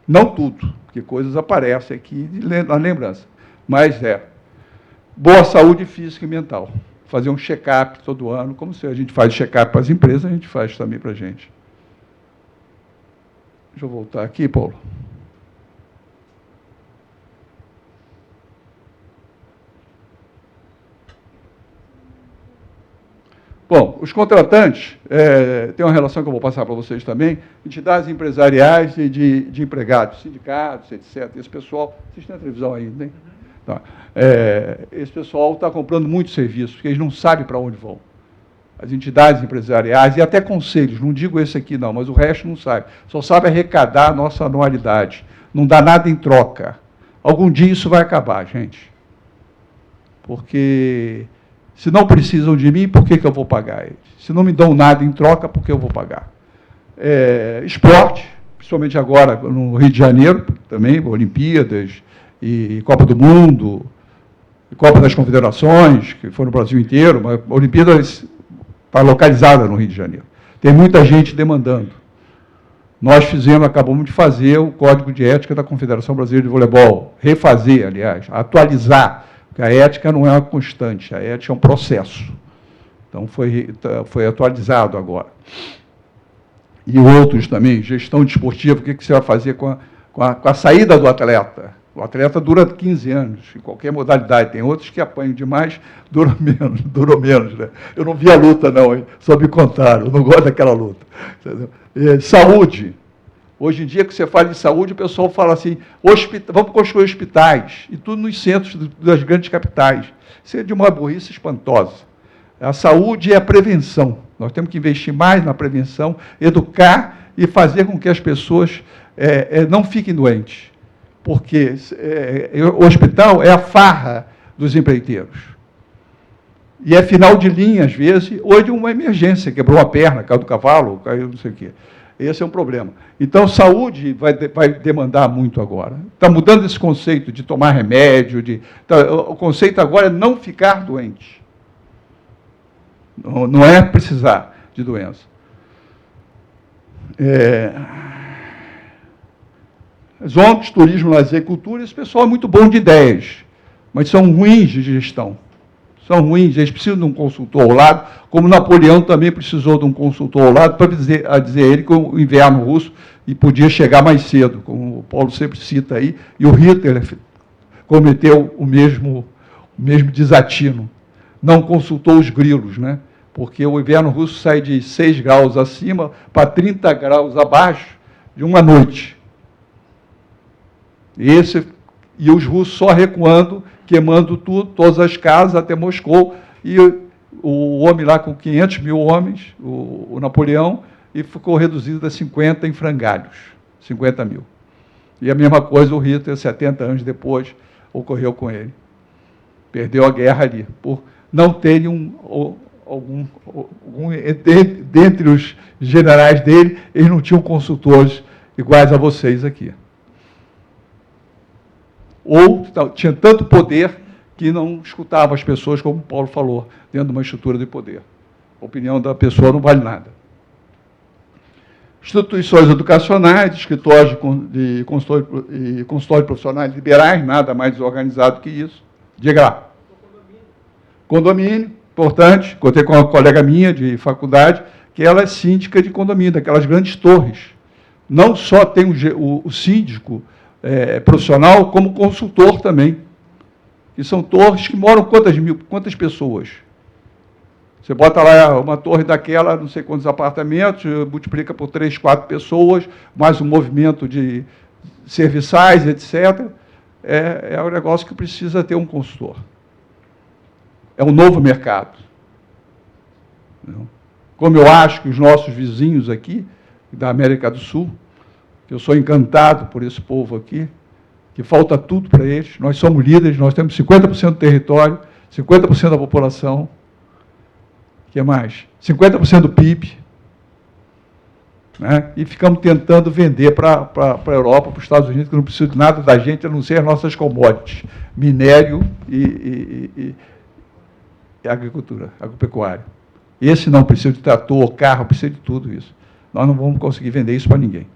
B: Não tudo, porque coisas aparecem aqui na lembrança. Mas boa saúde física e mental. Fazer um check-up todo ano, como se a gente faz check-up para as empresas, a gente faz também para a gente. Deixa eu voltar aqui, Paulo. Bom, os contratantes têm uma relação que eu vou passar para vocês também, entidades empresariais e de empregados, sindicatos, etc. Esse pessoal, vocês têm a televisão aí, né? Tá. Esse pessoal está comprando muito serviço, porque eles não sabem para onde vão. As entidades empresariais e até conselhos, não digo esse aqui não, mas o resto não sabe. Só sabe arrecadar a nossa anualidade. Não dá nada em troca. Algum dia isso vai acabar, gente. Porque se não precisam de mim, por que eu vou pagar eles? Se não me dão nada em troca, por que eu vou pagar? Esporte, principalmente agora no Rio de Janeiro, também, Olimpíadas e Copa do Mundo, e Copa das Confederações, que foi no Brasil inteiro, mas Olimpíadas está localizada no Rio de Janeiro. Tem muita gente demandando. Nós acabamos de fazer o Código de Ética da Confederação Brasileira de Voleibol, refazer, aliás, atualizar, porque a ética não é uma constante, a ética é um processo. Então, foi atualizado agora. E outros também, gestão desportiva, o que você vai fazer com a saída do atleta? O atleta dura 15 anos, em qualquer modalidade. Tem outros que apanham demais, duram menos. Né? Eu não vi a luta, não, hein? Só me contaram, eu não gosto daquela luta. Entendeu? Saúde. Hoje em dia, que você fala de saúde, o pessoal fala assim, vamos construir hospitais, e tudo nos centros das grandes capitais. Isso é de uma burrice espantosa. A saúde é a prevenção. Nós temos que investir mais na prevenção, educar e fazer com que as pessoas não fiquem doentes. Porque o hospital é a farra dos empreiteiros. E é final de linha, às vezes, ou de uma emergência, quebrou a perna, caiu do cavalo, caiu não sei o quê. Esse é um problema. Então, saúde vai demandar muito agora. Está mudando esse conceito de tomar remédio. O conceito agora é não ficar doente. Não é precisar de doença. As ONGs, turismo, lazer e cultura, esse pessoal é muito bom de ideias, mas são ruins de gestão. São ruins, eles precisam de um consultor ao lado, como Napoleão também precisou de um consultor ao lado para dizer a ele que o inverno russo podia chegar mais cedo, como o Paulo sempre cita aí, e o Hitler cometeu o mesmo desatino. Não consultou os grilos, né? Porque o inverno russo sai de 6 graus acima para 30 graus abaixo de uma noite. E os russos só recuando, queimando tudo, todas as casas, até Moscou, e o homem lá com 500 mil homens, o Napoleão, e ficou reduzido a 50 em frangalhos, 50 mil. E a mesma coisa o Hitler, 70 anos depois, ocorreu com ele. Perdeu a guerra ali, por não terem dentre os generais dele, eles não tinham consultores iguais a vocês aqui. Ou tinha tanto poder que não escutava as pessoas, como o Paulo falou, dentro de uma estrutura de poder. A opinião da pessoa não vale nada. Instituições educacionais, escritórios de consultórios profissionais liberais, nada mais desorganizado que isso. Diga lá. Condomínio, importante. Contei com uma colega minha de faculdade, que ela é síndica de condomínio, daquelas grandes torres. Não só tem o síndico profissional, como consultor também. Que são torres que moram quantas pessoas? Você bota lá uma torre daquela, não sei quantos apartamentos, multiplica por 3, 4 pessoas, mais um movimento de serviçais, etc. É um negócio que precisa ter um consultor. É um novo mercado. Como eu acho que os nossos vizinhos aqui, da América do Sul, que eu sou encantado por esse povo aqui, que falta tudo para eles. Nós somos líderes, nós temos 50% do território, 50% da população. O que mais? 50% do PIB. Né? E ficamos tentando vender para a Europa, para os Estados Unidos, que não precisa de nada da gente, a não ser as nossas commodities, minério e agricultura, agropecuária. Esse não precisa de trator, carro, precisa de tudo isso. Nós não vamos conseguir vender isso para ninguém.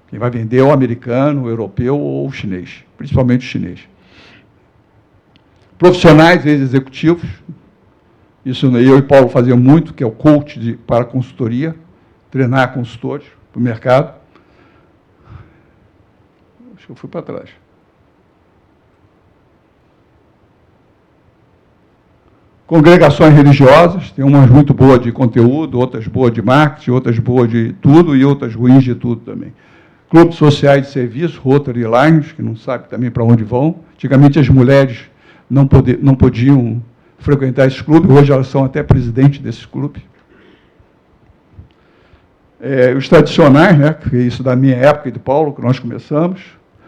B: Quem vai vender é o americano, o europeu ou o chinês, principalmente o chinês. Profissionais, ex-executivos, isso eu e Paulo fazíamos muito, que é o coach para consultoria, treinar consultores para o mercado. Acho que eu fui para trás. Congregações religiosas, tem umas muito boas de conteúdo, outras boas de marketing, outras boas de tudo e outras ruins de tudo também. Clubes sociais de serviço, Rotary Lions, que não sabe também para onde vão. Antigamente as mulheres não podiam frequentar esses clubes, hoje elas são até presidentes desses clubes. Os tradicionais, né, que é isso da minha época e de Paulo, que nós começamos.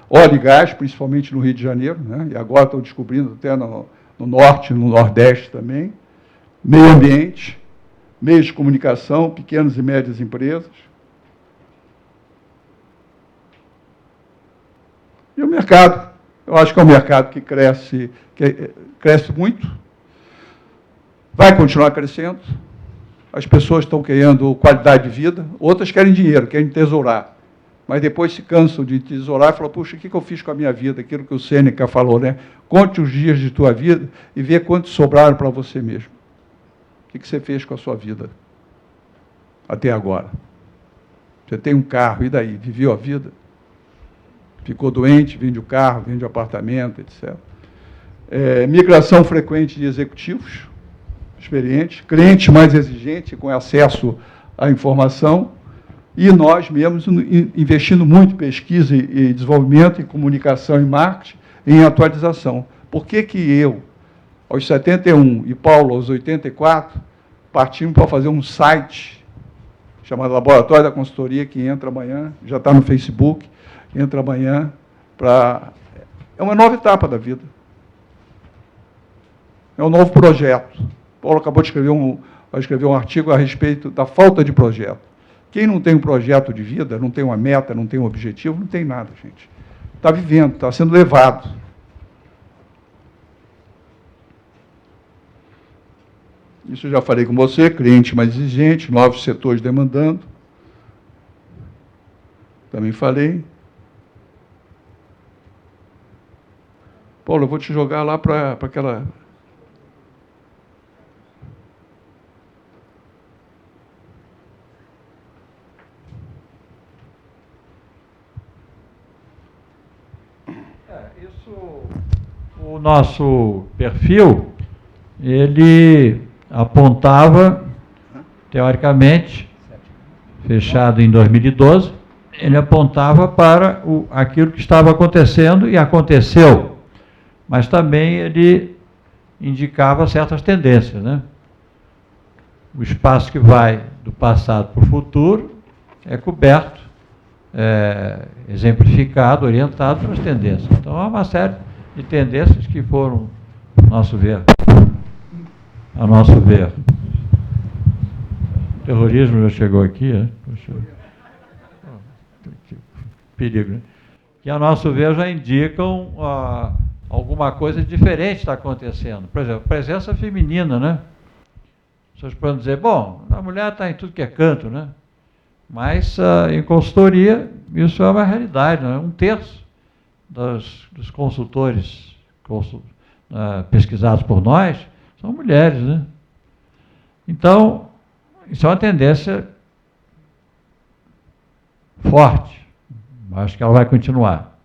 B: Óleo e gás, principalmente no Rio de Janeiro, né, e agora estão descobrindo até no Norte, no Nordeste também. Meio ambiente, meios de comunicação, pequenas e médias empresas. E o mercado, eu acho que é um mercado que cresce muito, vai continuar crescendo. As pessoas estão querendo qualidade de vida, outras querem dinheiro, querem tesourar. Mas depois se cansam de tesourar e falam, puxa, o que eu fiz com a minha vida? Aquilo que o Sêneca falou, né? Conte os dias de tua vida e vê quantos sobraram para você mesmo. O que você fez com a sua vida até agora? Você tem um carro, e daí? Viveu a vida? Ficou doente, vende o carro, vende o apartamento, etc. Migração frequente de executivos experientes, cliente mais exigente, com acesso à informação, e nós mesmos investindo muito em pesquisa e desenvolvimento, em comunicação e marketing, em atualização. Por que eu, aos 71, e Paulo, aos 84, partimos para fazer um site chamado Laboratório da Consultoria, que entra amanhã, já está no Facebook, entra amanhã para... É uma nova etapa da vida. É um novo projeto. Paulo acabou de escrever um artigo a respeito da falta de projeto. Quem não tem um projeto de vida, não tem uma meta, não tem um objetivo, não tem nada, gente. Está vivendo, está sendo levado. Isso eu já falei com você, cliente mais exigente, novos setores demandando. Também falei. Paulo, eu vou te jogar lá para aquela...
A: O nosso perfil, ele apontava, teoricamente, fechado em 2012, ele apontava para aquilo que estava acontecendo e aconteceu, mas também ele indicava certas tendências, né? O espaço que vai do passado para o futuro é coberto, exemplificado, orientado pelas tendências. Então, há uma série de tendências que foram, a nosso ver. O terrorismo já chegou aqui, né? Perigo, né? Que, a nosso ver, já indicam alguma coisa diferente está acontecendo. Por exemplo, presença feminina, né? As pessoas podem dizer, bom, a mulher está em tudo que é canto, né? Mas, em consultoria, isso é uma realidade, né? 1/3 dos consultores pesquisados por nós são mulheres, né? Então, isso é uma tendência forte. Acho que ela vai continuar.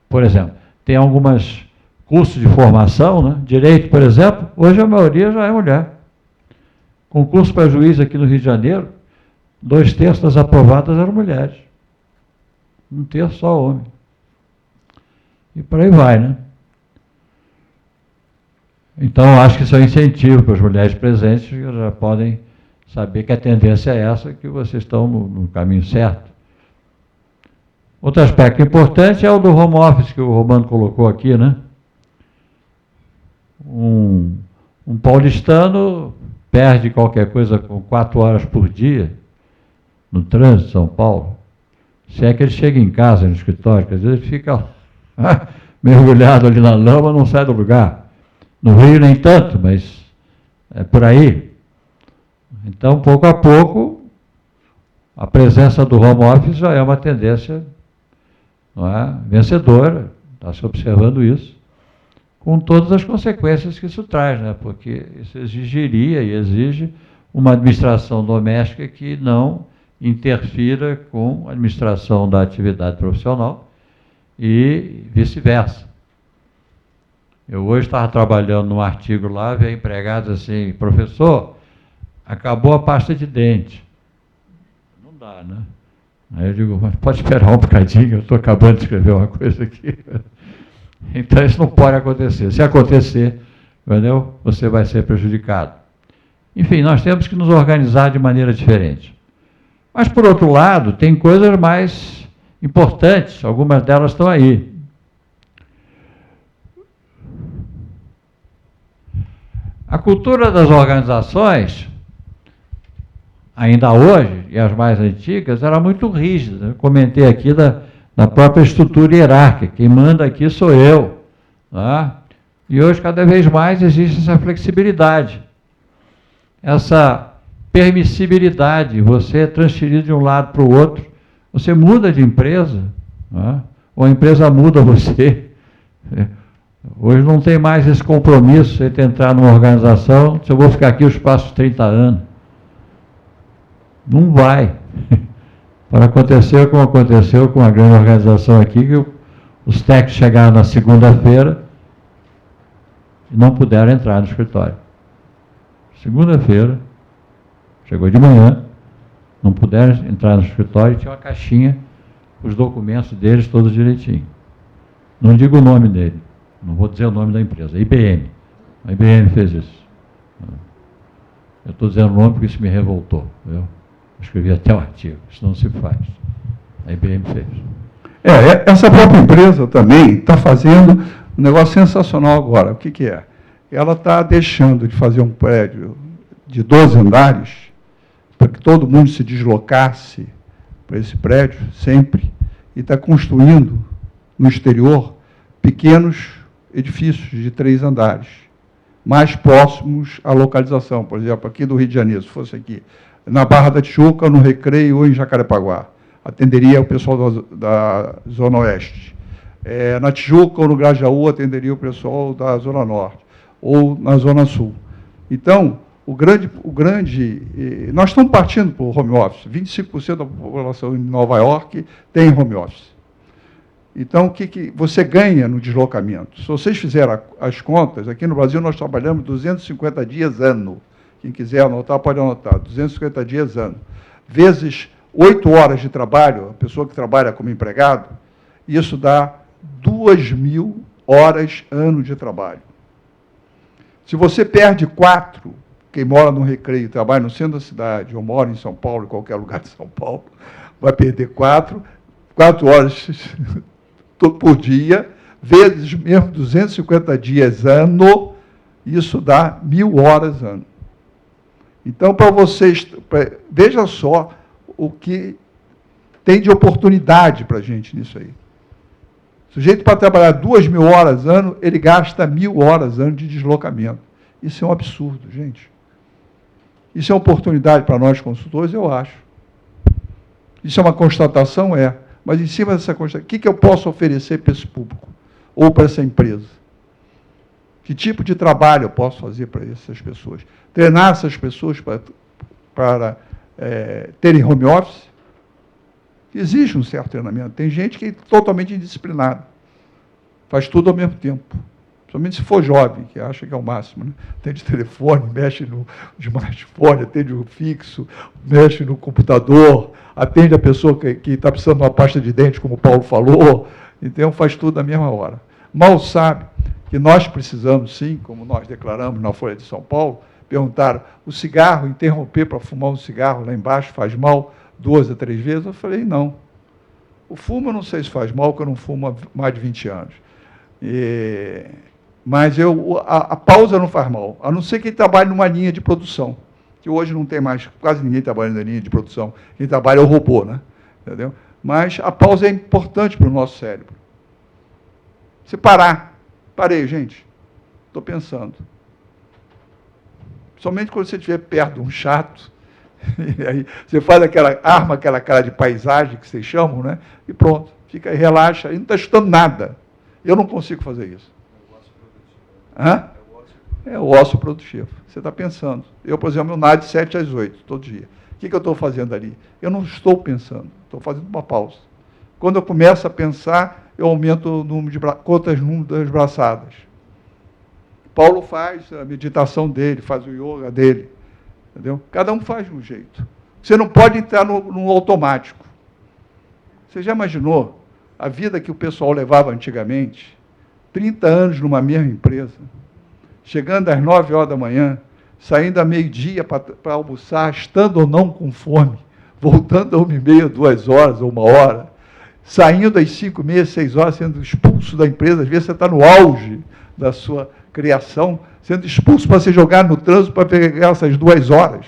A: Por exemplo, tem alguns cursos de formação, né? Direito, por exemplo, hoje a maioria já é mulher. Concurso para juiz aqui no Rio de Janeiro, 2/3 das aprovadas eram mulheres. 1/3 só homem. E por aí vai, né? Então, acho que isso é um incentivo para as mulheres presentes, que já podem saber que a tendência é essa, que vocês estão no caminho certo. Outro aspecto importante é o do home office, que o Romano colocou aqui, né? Um paulistano perde qualquer coisa com 4 horas por dia no trânsito de São Paulo. Se é que ele chega em casa, no escritório, que às vezes ele fica mergulhado ali na lama, não sai do lugar. No Rio nem tanto, mas é por aí. Então, pouco a pouco, a presença do home office já é uma tendência, não é, vencedora, está se observando isso, com todas as consequências que isso traz, né? Porque isso exigiria e exige uma administração doméstica que não interfira com a administração da atividade profissional e vice-versa. Eu hoje estava trabalhando num artigo lá, vi empregados assim, professor, acabou a pasta de dente. Não dá, né? Aí eu digo, mas pode esperar um bocadinho, eu estou acabando de escrever uma coisa aqui. Então isso não pode acontecer. Se acontecer, entendeu? Você vai ser prejudicado. Enfim, nós temos que nos organizar de maneira diferente. Mas, por outro lado, tem coisas mais importantes, algumas delas estão aí. A cultura das organizações, ainda hoje, e as mais antigas, era muito rígida. Eu comentei aqui da própria estrutura hierárquica. Quem manda aqui sou eu. Tá? E hoje, cada vez mais, existe essa flexibilidade, essa permissibilidade. Você é transferido de um lado para o outro, você muda de empresa, tá? Ou a empresa muda você. Hoje não tem mais esse compromisso, você entrar numa organização, se eu vou ficar aqui os próximos 30 anos. Não vai. Para acontecer como aconteceu com a grande organização aqui, que os técnicos chegaram na segunda-feira e não puderam entrar no escritório. Segunda-feira, chegou de manhã, não puderam entrar no escritório e tinha uma caixinha, os documentos deles todos direitinho. Não digo o nome dele, não vou dizer o nome da empresa, IBM. A IBM fez isso. Eu estou dizendo o nome porque isso me revoltou. Eu escrevi até um artigo, isso não se faz. A IBM fez.
B: Essa própria empresa também está fazendo um negócio sensacional agora. O que é? Ela está deixando de fazer um prédio de 12 andares, para que todo mundo se deslocasse para esse prédio, sempre, e está construindo, no exterior, pequenos edifícios de 3 andares, mais próximos à localização. Por exemplo, aqui do Rio de Janeiro, se fosse aqui, na Barra da Tijuca, no Recreio ou em Jacarepaguá, atenderia o pessoal da Zona Oeste. Na Tijuca ou no Grajaú, atenderia o pessoal da Zona Norte, ou na Zona Sul. Então, nós estamos partindo para o home office. 25% da população em Nova York tem home office. Então, o que você ganha no deslocamento? Se vocês fizerem as contas, aqui no Brasil nós trabalhamos 250 dias ano. Quem quiser anotar, pode anotar. 250 dias ano. Vezes 8 horas de trabalho, a pessoa que trabalha como empregado, isso dá 2.000 horas ano de trabalho. Se você perde 4, quem mora no Recreio, trabalha no centro da cidade, ou mora em São Paulo, em qualquer lugar de São Paulo, vai perder 4 horas por dia, vezes mesmo 250 dias ano, isso dá 1.000 horas ano. Então, para vocês, veja só o que tem de oportunidade para a gente nisso aí. O sujeito, para trabalhar 2.000 horas ano, ele gasta 1.000 horas ano de deslocamento. Isso é um absurdo, gente. Isso é uma oportunidade para nós, consultores, eu acho. Isso é uma constatação? É. Mas, em cima dessa constatação, o que eu posso oferecer para esse público? Ou para essa empresa? Que tipo de trabalho eu posso fazer para essas pessoas? Treinar essas pessoas para terem home office? Existe um certo treinamento. Tem gente que é totalmente indisciplinada. Faz tudo ao mesmo tempo. Principalmente se for jovem, que acha que é o máximo. Né? Atende telefone, mexe no smartphone, atende o fixo, mexe no computador, atende a pessoa que está precisando de uma pasta de dente, como o Paulo falou. Então, faz tudo na mesma hora. Mal sabe que nós precisamos, sim, como nós declaramos na Folha de São Paulo, perguntaram, o cigarro, interromper para fumar um cigarro lá embaixo faz mal 2 a 3 vezes? Eu falei, não. O fumo eu não sei se faz mal, porque eu não fumo há mais de 20 anos. Mas a pausa não faz mal, a não ser quem trabalha numa linha de produção, que hoje não tem mais, quase ninguém trabalha na linha de produção. Quem trabalha é o robô, né? Entendeu? Mas a pausa é importante para o nosso cérebro. Se parar, parei, gente, estou pensando. Somente quando você estiver perto de um chato, e aí você faz aquela cara de paisagem que vocês chamam, né? E pronto, fica aí, relaxa, e não está estudando nada. Eu não consigo fazer isso. É o ócio produtivo. Você está pensando. Eu, por exemplo, eu nado de 7 às 8, todo dia. O que eu estou fazendo ali? Eu não estou pensando, estou fazendo uma pausa. Quando eu começo a pensar, eu aumento o número das braçadas. Paulo faz a meditação dele, faz o yoga dele. Entendeu? Cada um faz de um jeito. Você não pode entrar no automático. Você já imaginou a vida que o pessoal levava antigamente? 30 anos numa mesma empresa, chegando às 9 horas da manhã, saindo a meio-dia para almoçar, estando ou não com fome, voltando a 1h30, 2 horas ou 1 hora, saindo às 5h30, 6 horas, sendo expulso da empresa. Às vezes você está no auge da sua criação, sendo expulso para se jogar no trânsito para pegar essas 2 horas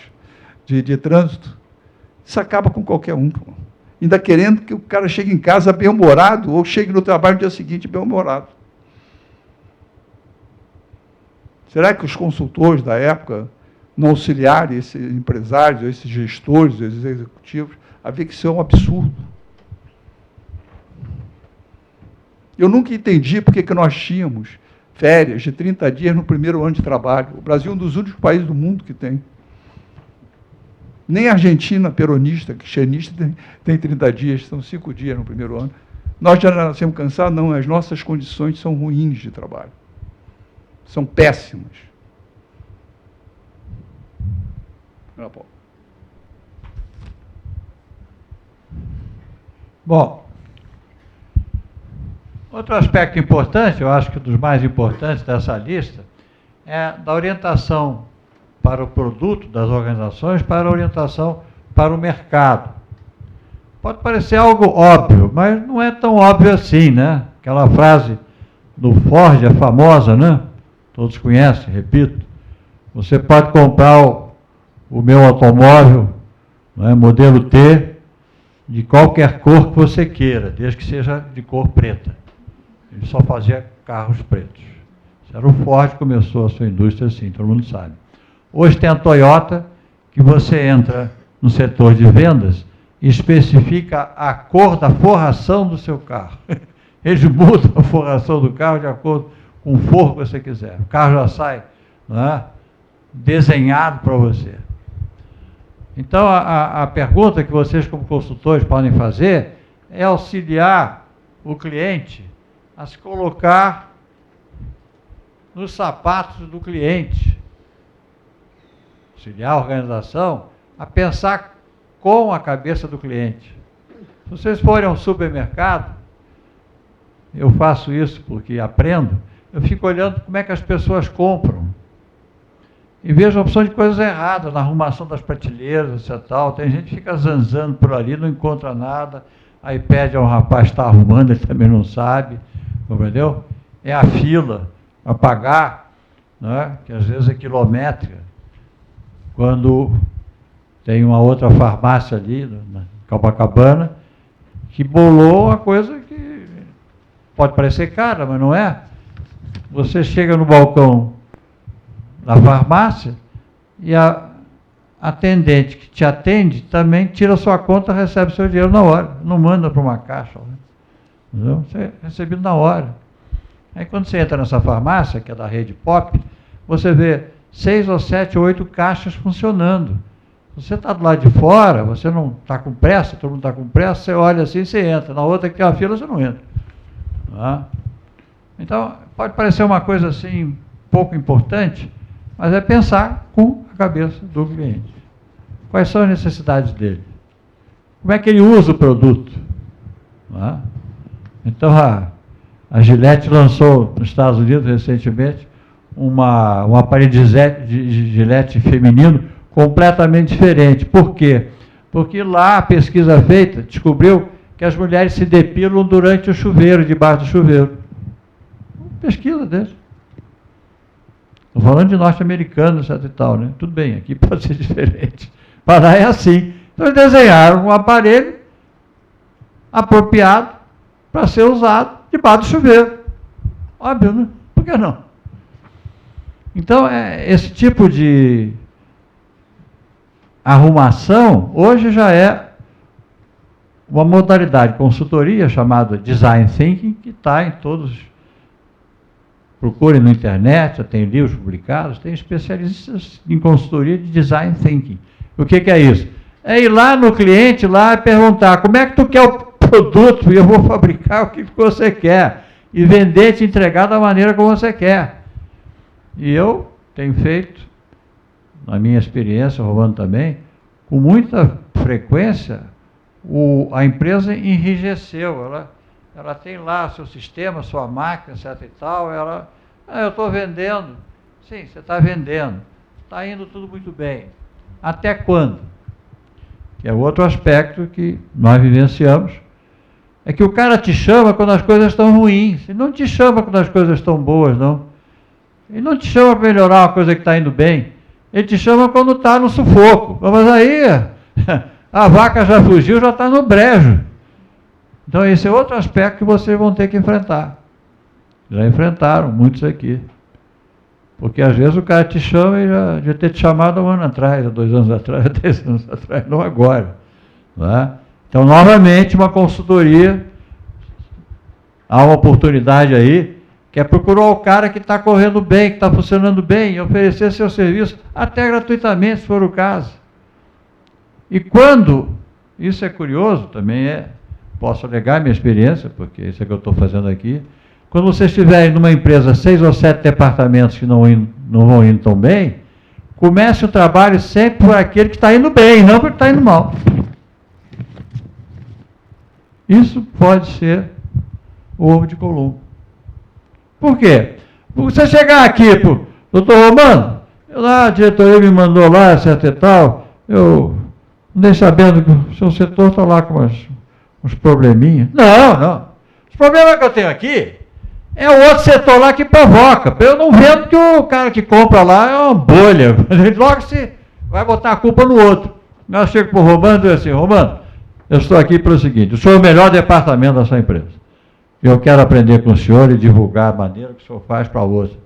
B: de trânsito. Isso acaba com qualquer um. ainda querendo que o cara chegue em casa bem-humorado ou chegue no trabalho no dia seguinte bem-humorado. Será que os consultores da época não auxiliaram esses empresários, esses gestores, esses executivos, a ver que isso é um absurdo? Eu nunca entendi por que nós tínhamos férias de 30 dias no primeiro ano de trabalho. O Brasil é um dos únicos países do mundo que tem. Nem a Argentina, peronista, cristianista, tem 30 dias, são 5 dias no primeiro ano. Nós já nascemos cansados? Não, as nossas condições são ruins de trabalho. São péssimas.
A: Bom, outro aspecto importante, eu acho que dos mais importantes dessa lista, é da orientação para o produto das organizações, para a orientação para o mercado. Pode parecer algo óbvio, mas não é tão óbvio assim, né? Aquela frase do Ford, é famosa, né? Todos conhecem, repito. Você pode comprar o meu automóvel, né, modelo T, de qualquer cor que você queira, desde que seja de cor preta. Ele só fazia carros pretos. Isso era o Ford que começou a sua indústria assim, todo mundo sabe. Hoje tem a Toyota, que você entra no setor de vendas e especifica a cor da forração do seu carro. Eles mudam a forração do carro de acordo com o forro que você quiser. O carro já sai, né, desenhado para você. Então, a pergunta que vocês, como consultores, podem fazer é auxiliar o cliente a se colocar nos sapatos do cliente. Auxiliar a organização a pensar com a cabeça do cliente. Se vocês forem ao supermercado, eu faço isso porque aprendo, eu fico olhando como é que as pessoas compram. E vejo a opção de coisas erradas na arrumação das prateleiras, etc. Tal. Tem gente que fica zanzando por ali, não encontra nada, aí pede ao rapaz que está arrumando, ele também não sabe, entendeu? É a fila a pagar, né, que às vezes é quilométrica, quando tem uma outra farmácia ali, na Copacabana, que bolou uma coisa que pode parecer cara, mas não é. Você chega no balcão da farmácia e a atendente que te atende também tira sua conta, recebe seu dinheiro na hora, não manda para uma caixa, entendeu? Você é recebido na hora. Aí quando você entra nessa farmácia, que é da rede Pop, você vê 6 ou 7 ou 8 caixas funcionando. Você está do lado de fora, você não está com pressa, todo mundo está com pressa, você olha assim e você entra. Na outra que tem uma fila, você não entra. Tá? Então, pode parecer uma coisa assim, pouco importante, mas é pensar com a cabeça do cliente. Quais são as necessidades dele? Como é que ele usa o produto? Tá? Então, a Gillette lançou nos Estados Unidos recentemente um aparelho de Gillette feminino completamente diferente. Por quê? Porque lá a pesquisa feita descobriu que as mulheres se depilam durante o chuveiro, debaixo do chuveiro. Pesquisa desse. Estou falando de norte-americanos, etc e tal, né? Tudo bem, aqui pode ser diferente. Mas lá é assim. Então eles desenharam um aparelho apropriado para ser usado debaixo do chuveiro. Óbvio, né? Por que não? Então, esse tipo de arrumação, hoje já é uma modalidade de consultoria chamada Design Thinking, que está em todos. Procurem na internet, já tem livros publicados, tem especialistas em consultoria de Design Thinking. O que é isso? É ir lá no cliente lá e perguntar como é que tu quer o produto e eu vou fabricar o que você quer e vender, te entregar da maneira como você quer. E eu tenho feito, na minha experiência, Romano também, com muita frequência, a empresa enrijeceu, ela tem lá seu sistema, sua máquina, etc e tal, eu estou vendendo. Sim, você está vendendo, está indo tudo muito bem. Até quando? Que é outro aspecto que nós vivenciamos, é que o cara te chama quando as coisas estão ruins, ele não te chama quando as coisas estão boas, não. Ele não te chama para melhorar uma coisa que está indo bem, ele te chama quando está no sufoco. Mas aí a vaca já fugiu, já está no brejo. Então esse é outro aspecto que vocês vão ter que enfrentar. Já enfrentaram muitos aqui. Porque às vezes o cara te chama e já devia ter te chamado 1 ano atrás, 2 anos atrás, 3 anos atrás, não agora. Não é? Então, novamente, uma consultoria, há uma oportunidade aí, que é procurar o cara que está correndo bem, que está funcionando bem, e oferecer seu serviço, até gratuitamente, se for o caso. E quando, isso é curioso, também posso alegar minha experiência, porque isso é que eu estou fazendo aqui, quando vocês estiverem numa empresa 6 ou 7 departamentos que não vão indo tão bem, comece o trabalho sempre por aquele que está indo bem, não por que está indo mal. Isso pode ser o ovo de Colombo. Por quê? Porque você chegar aqui para o doutor Romano, a diretoria me mandou lá, etc e tal, eu andei sabendo que o seu setor está lá com uns probleminhas. Não. Os problemas que eu tenho aqui é o outro setor lá que provoca. Eu não vendo que o cara que compra lá é uma bolha. Logo se vai botar a culpa no outro. Eu chego para o Romano e digo assim, Romano, eu estou aqui pelo seguinte, o senhor é o melhor departamento da sua empresa. Eu quero aprender com o senhor e divulgar a maneira que o senhor faz para outro.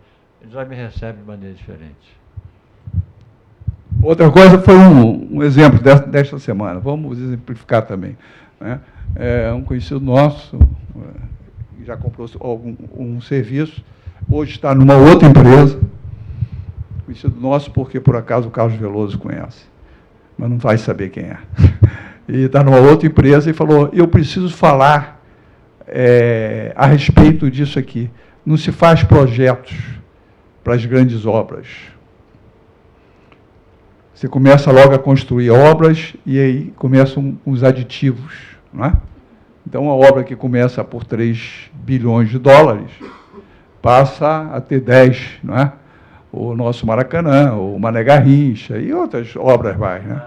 A: Ele já me recebe de maneira diferente.
B: Outra coisa foi um exemplo desta semana. Vamos exemplificar também. Né? Um conhecido nosso já comprou um serviço, hoje está numa outra empresa, conhecido nosso porque, por acaso, o Carlos Veloso conhece, mas não vai saber quem é. E está numa outra empresa e falou, eu preciso falar a respeito disso aqui. Não se faz projetos para as grandes obras. Você começa logo a construir obras e aí começam os aditivos, não é? Então, uma obra que começa por 3 bilhões de dólares passa a ter 10, não é? O nosso Maracanã, o Mané Garrincha e outras obras mais, né?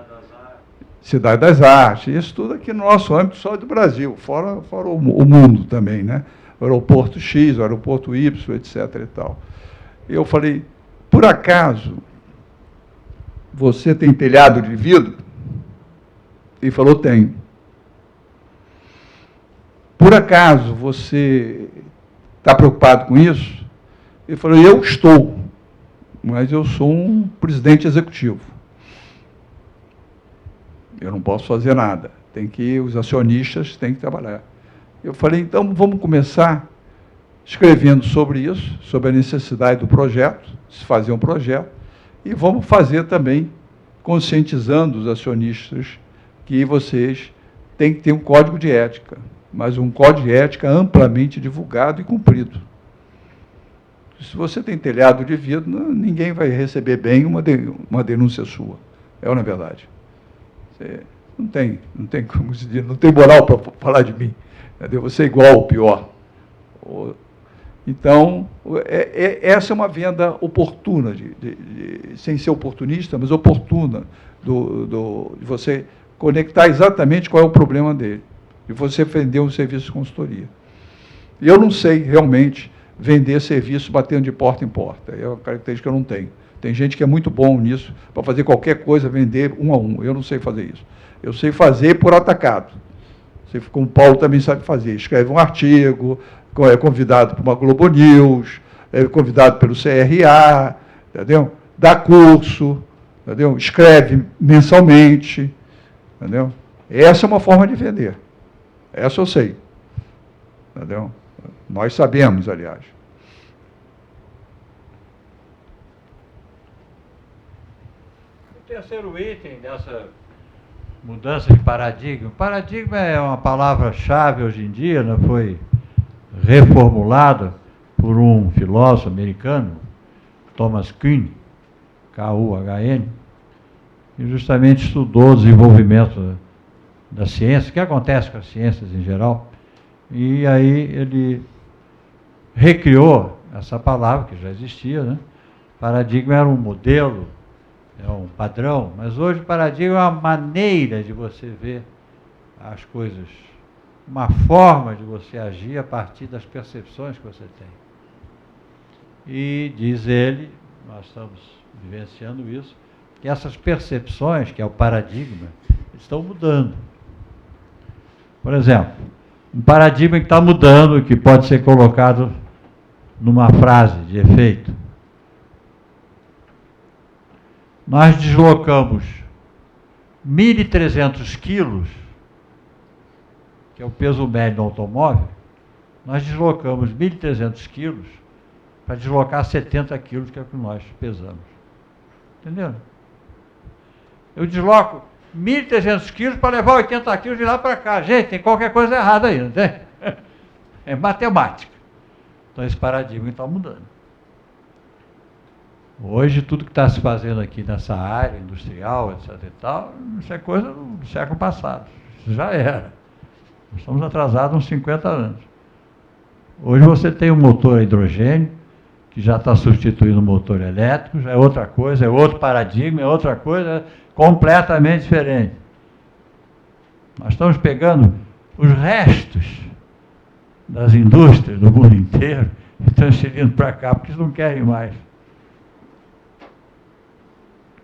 B: Cidade das Artes, isso tudo aqui no nosso âmbito só do Brasil, fora o mundo também, né? O aeroporto X, o aeroporto Y, etc. e tal. Eu falei, por acaso, você tem telhado de vidro? Ele falou, tenho. Por acaso você está preocupado com isso? Ele falou, eu estou, mas eu sou um presidente executivo. Eu não posso fazer nada. Os acionistas têm que trabalhar. Eu falei, então vamos começar escrevendo sobre isso, sobre a necessidade do projeto, se fazer um projeto, e vamos fazer também, conscientizando os acionistas que vocês têm que ter um código de ética, mas um código de ética amplamente divulgado e cumprido. Se você tem telhado de vidro, ninguém vai receber bem uma denúncia sua. É ou não é verdade? Você não tem como se dizer, não tem moral para falar de mim. Entendeu? Você é igual ou pior. Então, essa é uma venda oportuna, sem ser oportunista, mas oportuna, de você conectar exatamente qual é o problema dele, de você vender um serviço de consultoria. E eu não sei, realmente, vender serviço batendo de porta em porta. É uma característica que eu não tenho. Tem gente que é muito bom nisso, para fazer qualquer coisa, vender um a um. Eu não sei fazer isso. Eu sei fazer por atacado. Como o Paulo também sabe fazer. Escreve um artigo, é convidado para uma Globo News, é convidado pelo CRA, entendeu? Dá curso, entendeu? Escreve mensalmente, entendeu? Essa é uma forma de vender. Essa eu sei, entendeu? Nós sabemos, aliás.
A: O terceiro item dessa mudança de paradigma. Paradigma é uma palavra-chave hoje em dia, né? Foi reformulada por um filósofo americano, Thomas Kuhn, K-U-H-N, que justamente estudou o desenvolvimento da ciência, o que acontece com as ciências em geral, e aí ele recriou essa palavra, que já existia, né? Paradigma era um modelo, é um padrão, mas hoje o paradigma é uma maneira de você ver as coisas, uma forma de você agir a partir das percepções que você tem. E diz ele, nós estamos vivenciando isso, que essas percepções, que é o paradigma, estão mudando. Por exemplo, um paradigma que está mudando, que pode ser colocado numa frase de efeito. Nós deslocamos 1.300 quilos, que é o peso médio do automóvel, nós deslocamos 1.300 quilos para deslocar 70 quilos, que é o que nós pesamos. Entendeu? Eu desloco 1.300 quilos para levar 80 quilos de lá para cá. Gente, tem qualquer coisa errada aí, não tem? É matemática. Então, esse paradigma está mudando. Hoje, tudo que está se fazendo aqui nessa área industrial, etc. e tal, isso é coisa do século passado. Isso já era. Nós estamos atrasados uns 50 anos. Hoje você tem um motor a hidrogênio, que já está substituindo o motor elétrico, já é outra coisa, é outro paradigma, é outra coisa completamente diferente. Nós estamos pegando os restos das indústrias do mundo inteiro e transferindo para cá, porque eles não querem mais.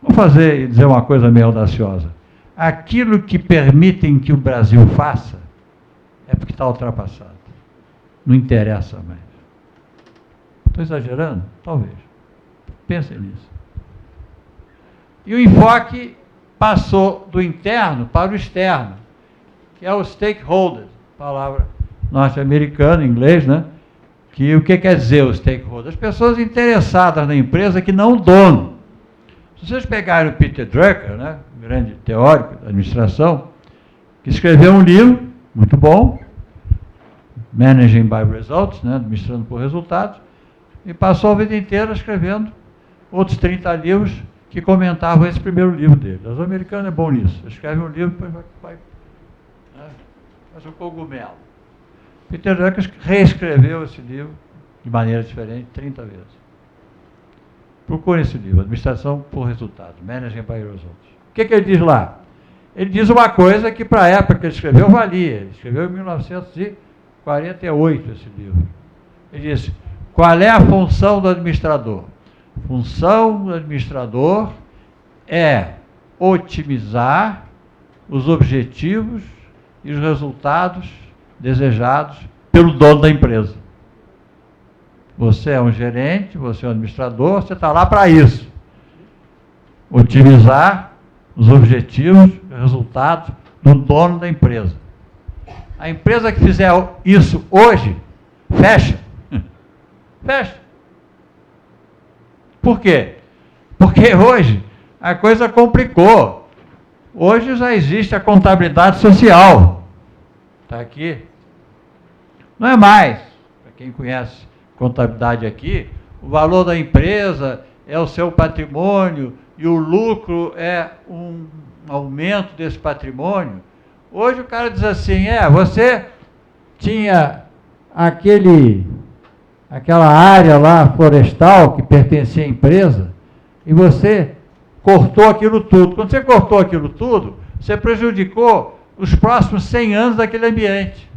A: Vou fazer e dizer uma coisa meio audaciosa. Aquilo que permitem que o Brasil faça é porque está ultrapassado. Não interessa mais. Estou exagerando? Talvez. Pensem nisso. E o enfoque passou do interno para o externo, que é o stakeholder, palavra norte-americana, em inglês, né? Que o que quer dizer o stakeholder? As pessoas interessadas na empresa que não o dono. Se vocês pegarem o Peter Drucker, né, grande teórico da administração, que escreveu um livro muito bom, Managing by Results, né, administrando por resultados, e passou a vida inteira escrevendo outros 30 livros que comentavam esse primeiro livro dele. Os americanos é bom nisso. Escreve um livro, depois vai faz um cogumelo. Peter Drucker reescreveu esse livro de maneira diferente 30 vezes. Procure esse livro, Administração por Resultados, Managing by Results. O que ele diz lá? Ele diz uma coisa que para a época que ele escreveu valia. Ele escreveu em 1948 esse livro. Ele diz, qual é a função do administrador? A função do administrador é otimizar os objetivos e os resultados desejados pelo dono da empresa. Você é um gerente, você é um administrador, você está lá para isso. Otimizar os objetivos e resultados do dono da empresa. A empresa que fizer isso hoje, fecha. Fecha. Por quê? Porque hoje a coisa complicou. Hoje já existe a contabilidade social. Está aqui. Não é mais, para quem conhece contabilidade aqui, o valor da empresa é o seu patrimônio e o lucro é um aumento desse patrimônio. Hoje o cara diz assim, você tinha aquela área lá florestal que pertencia à empresa e você cortou aquilo tudo. Quando você cortou aquilo tudo, você prejudicou os próximos 100 anos daquele ambiente.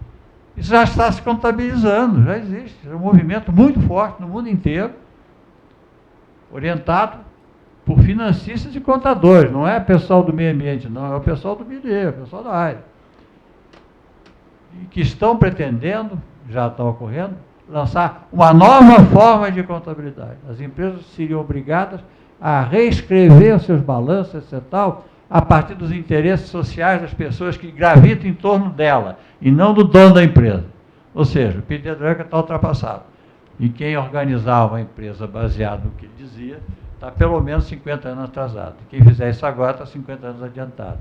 A: Isso já está se contabilizando, já existe. É um movimento muito forte no mundo inteiro, orientado por financistas e contadores. Não é pessoal do meio ambiente, não. É o pessoal do BD, é o pessoal da área. E que estão pretendendo, já está ocorrendo, lançar uma nova forma de contabilidade. As empresas seriam obrigadas a reescrever os seus balanços, etc. tal, a partir dos interesses sociais das pessoas que gravitam em torno dela, e não do dono da empresa. Ou seja, o Peter Drucker está ultrapassado. E quem organizava a empresa baseado no que ele dizia, está pelo menos 50 anos atrasado. Quem fizer isso agora está 50 anos adiantado.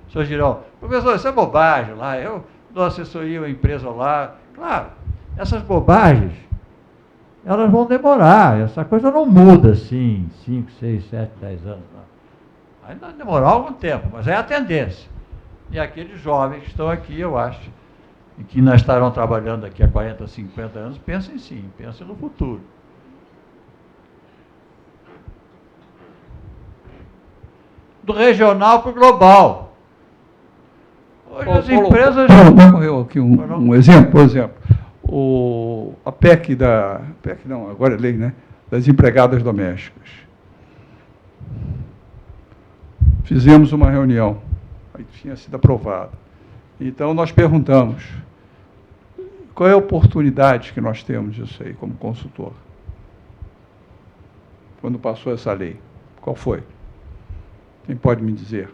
A: Os senhores dirão, professor, isso é bobagem lá, eu dou assessoria a uma empresa lá. Claro, essas bobagens, elas vão demorar, essa coisa não muda assim, 5, 6, 7, 10 anos. Não. Ainda demorou algum tempo, mas é a tendência. E aqueles jovens que estão aqui, eu acho, e que não estarão trabalhando daqui a 40, 50 anos, pensem sim, pensem no futuro. Do regional para o global. Hoje as empresas...
B: Ocorreu aqui um exemplo, por exemplo, a PEC não, agora é lei, né? Das empregadas domésticas. Fizemos uma reunião, aí tinha sido aprovado. Então, nós perguntamos, qual é a oportunidade que nós temos disso aí, como consultor? Quando passou essa lei. Qual foi? Quem pode me dizer?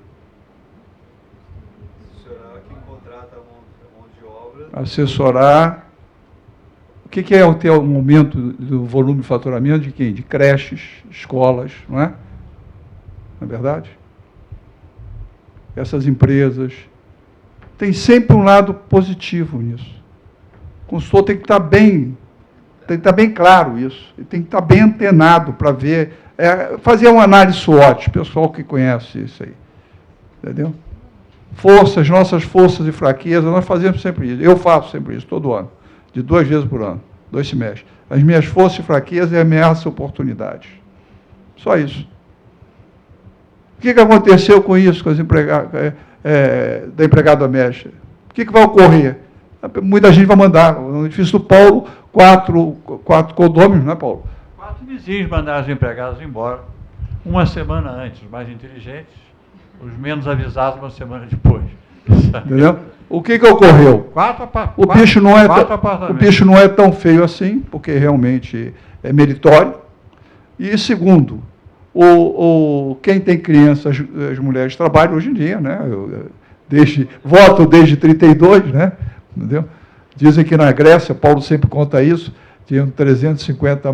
C: Assessorar quem contrata a mão de obra.
B: Assessorar. O que é ter um aumento do volume de faturamento de quem? De creches, escolas, não é? Não é verdade? Essas empresas. Tem sempre um lado positivo nisso. O consultor tem que estar bem claro isso. Ele tem que estar bem antenado para ver, fazer uma análise SWOT, pessoal que conhece isso aí. Entendeu? Nossas forças e fraquezas, nós fazemos sempre isso. Eu faço sempre isso, todo ano. De 2 vezes por ano, 2 semestres. As minhas forças e fraquezas e ameaças e oportunidades. Só isso. O que aconteceu com isso, com as da empregada doméstica? O que vai ocorrer? Muita gente vai mandar. No edifício do Paulo, 4 condôminos, não é, Paulo?
A: 4 vizinhos mandaram os empregados embora. Uma semana antes, os mais inteligentes, os menos avisados, uma semana depois.
B: Entendeu? O que ocorreu? O bicho não é tão feio assim, porque realmente é meritório. E, segundo, quem tem crianças, as mulheres trabalham hoje em dia, né? Voto desde 32, né? Entendeu? Dizem que na Grécia, Paulo sempre conta isso, tinham 350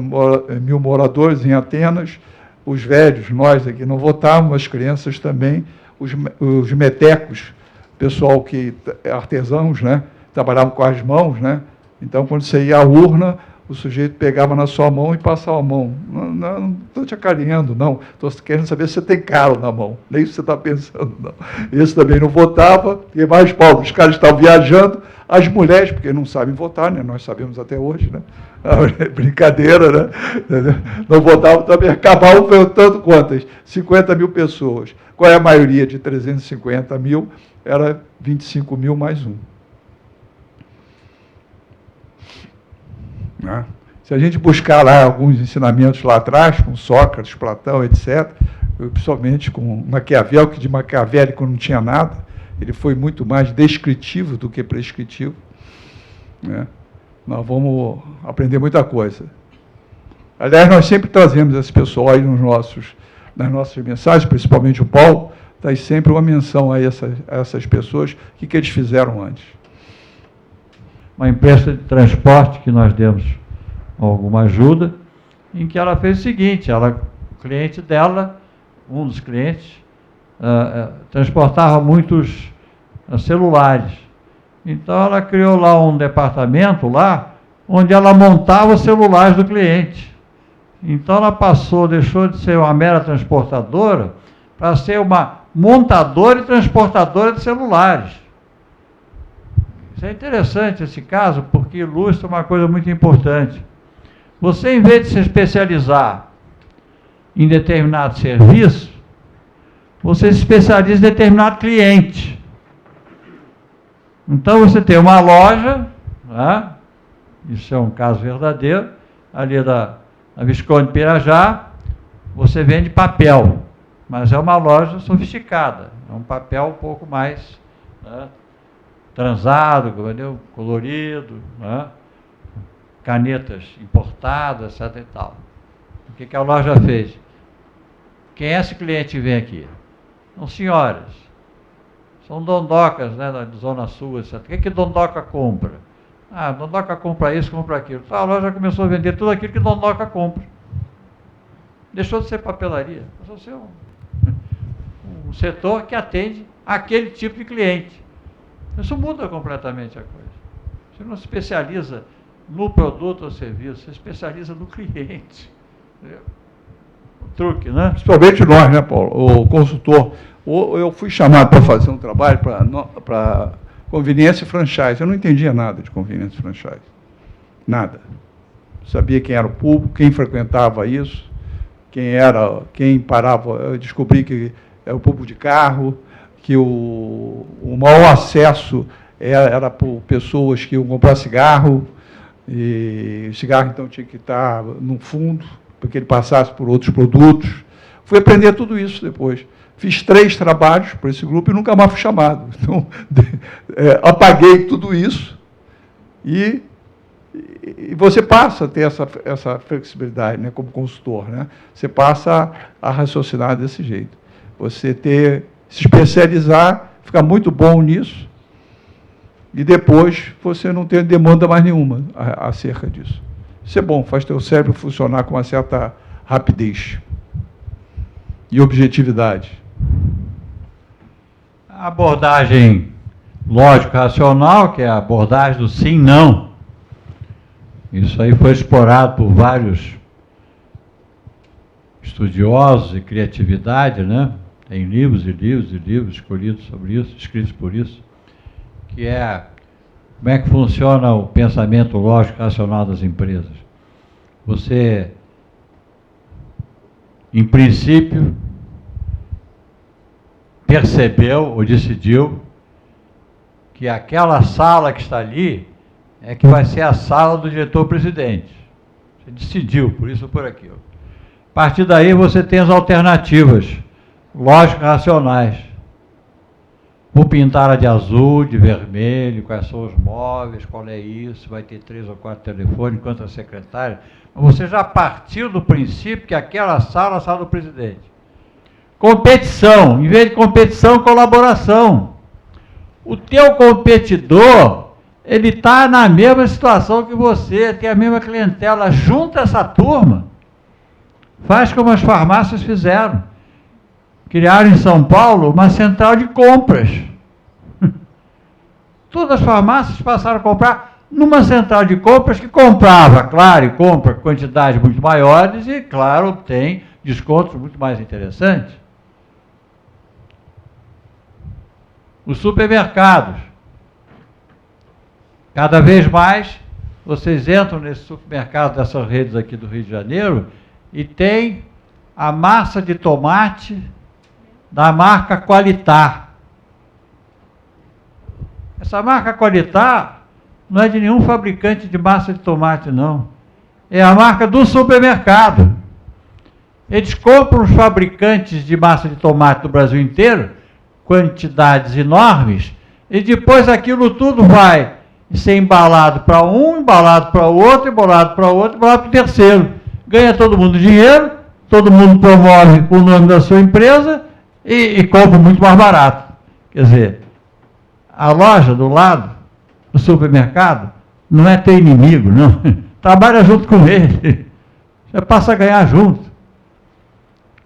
B: mil moradores em Atenas, os velhos, nós aqui não votávamos, as crianças também, os metecos, pessoal que artesãos, né? Trabalhavam com as mãos, né? Então, quando você ia à urna, o sujeito pegava na sua mão e passava a mão. Não estou te acarinhando, não. Estou querendo saber se você tem calo na mão. Nem isso você está pensando, não. Esse também não votava. E mais, Paulo, os caras estavam viajando. As mulheres, porque não sabem votar, né? Nós sabemos até hoje, né? Brincadeira, né? Não votavam também. Acabavam votando quantas? 50 mil pessoas. Qual é a maioria de 350 mil? Era 25 mil mais um. Né? Se a gente buscar lá alguns ensinamentos lá atrás, com Sócrates, Platão, etc., principalmente com Maquiavel, que de maquiavélico não tinha nada, ele foi muito mais descritivo do que prescritivo. Né? Nós vamos aprender muita coisa. Aliás, nós sempre trazemos esse pessoal aí nas nossas mensagens, principalmente o Paulo, traz sempre uma menção a essas pessoas, o que eles fizeram antes.
A: Uma empresa de transporte que nós demos alguma ajuda, em que ela fez o seguinte, o cliente dela, um dos clientes, transportava muitos celulares. Então, ela criou lá um departamento lá, onde ela montava os celulares do cliente. Então, ela deixou de ser uma mera transportadora para ser uma montadora e transportadora de celulares. Isso é interessante esse caso, porque ilustra uma coisa muito importante. Você, em vez de se especializar em determinado serviço, você se especializa em determinado cliente. Então, você tem uma loja, né? Isso é um caso verdadeiro, ali da Visconde Pirajá, você vende papel, mas é uma loja sofisticada, é um papel um pouco mais, né, transado, colorido, né? Canetas importadas, etc. e tal. O que a loja fez? Quem é esse cliente que vem aqui? São senhoras, são dondocas, né, da Zona Sul, etc. O que Dondoca compra? Dondoca compra isso, compra aquilo. A loja começou a vender tudo aquilo que Dondoca compra. Deixou de ser papelaria, passou a ser um setor que atende aquele tipo de cliente. Isso muda completamente a coisa. Você não se especializa no produto ou serviço, você especializa no cliente. O truque, né?
B: Principalmente nós, né, Paulo? O consultor. Eu fui chamado para fazer um trabalho para conveniência e franchise. Eu não entendia nada de conveniência e franchise. Nada. Sabia quem era o público, quem frequentava isso, quem parava. Eu descobri que era o público de carro, que o maior acesso era por pessoas que iam comprar cigarro, e o cigarro, então, tinha que estar no fundo, porque ele passasse por outros produtos. Fui aprender tudo isso depois. Fiz 3 trabalhos para esse grupo e nunca mais fui chamado. Então, apaguei tudo isso e você passa a ter essa flexibilidade, né, como consultor. Né? Você passa a raciocinar desse jeito. Você se especializar, ficar muito bom nisso, e depois você não tem demanda mais nenhuma acerca disso. Isso é bom, faz teu cérebro funcionar com uma certa rapidez e objetividade.
A: A abordagem lógico-racional, que é a abordagem do sim-não, isso aí foi explorado por vários estudiosos e criatividade, né? Tem livros e livros e livros escolhidos sobre isso, escritos por isso, que é como é que funciona o pensamento lógico-racional das empresas. Você, em princípio, percebeu ou decidiu que aquela sala que está ali é que vai ser a sala do diretor-presidente. Você decidiu, por isso ou por aquilo. A partir daí você tem as alternativas lógicas racionais. Vou pintar de azul, de vermelho, quais são os móveis, qual é isso, vai ter 3 ou 4 telefones, quantas secretárias. Você já partiu do princípio que aquela sala é a sala do presidente. Competição, em vez de competição, colaboração. O teu competidor, ele está na mesma situação que você, tem a mesma clientela. Junta essa turma, faz como as farmácias fizeram. Criaram em São Paulo uma central de compras. Todas as farmácias passaram a comprar numa central de compras que comprava, claro, e compra quantidades muito maiores e, claro, obtém descontos muito mais interessantes. Os supermercados. Cada vez mais, vocês entram nesse supermercado dessas redes aqui do Rio de Janeiro e tem a massa de tomate da marca Qualitar. Essa marca Qualitar não é de nenhum fabricante de massa de tomate, não. É a marca do supermercado. Eles compram os fabricantes de massa de tomate do Brasil inteiro, quantidades enormes, e depois aquilo tudo vai ser embalado para um, embalado para o outro, embalado para o outro, embalado para o terceiro. Ganha todo mundo dinheiro, todo mundo promove o nome da sua empresa e compra muito mais barato. Quer dizer, a loja do lado, o supermercado, não é teu inimigo, não. Trabalha junto com ele. Você passa a ganhar junto.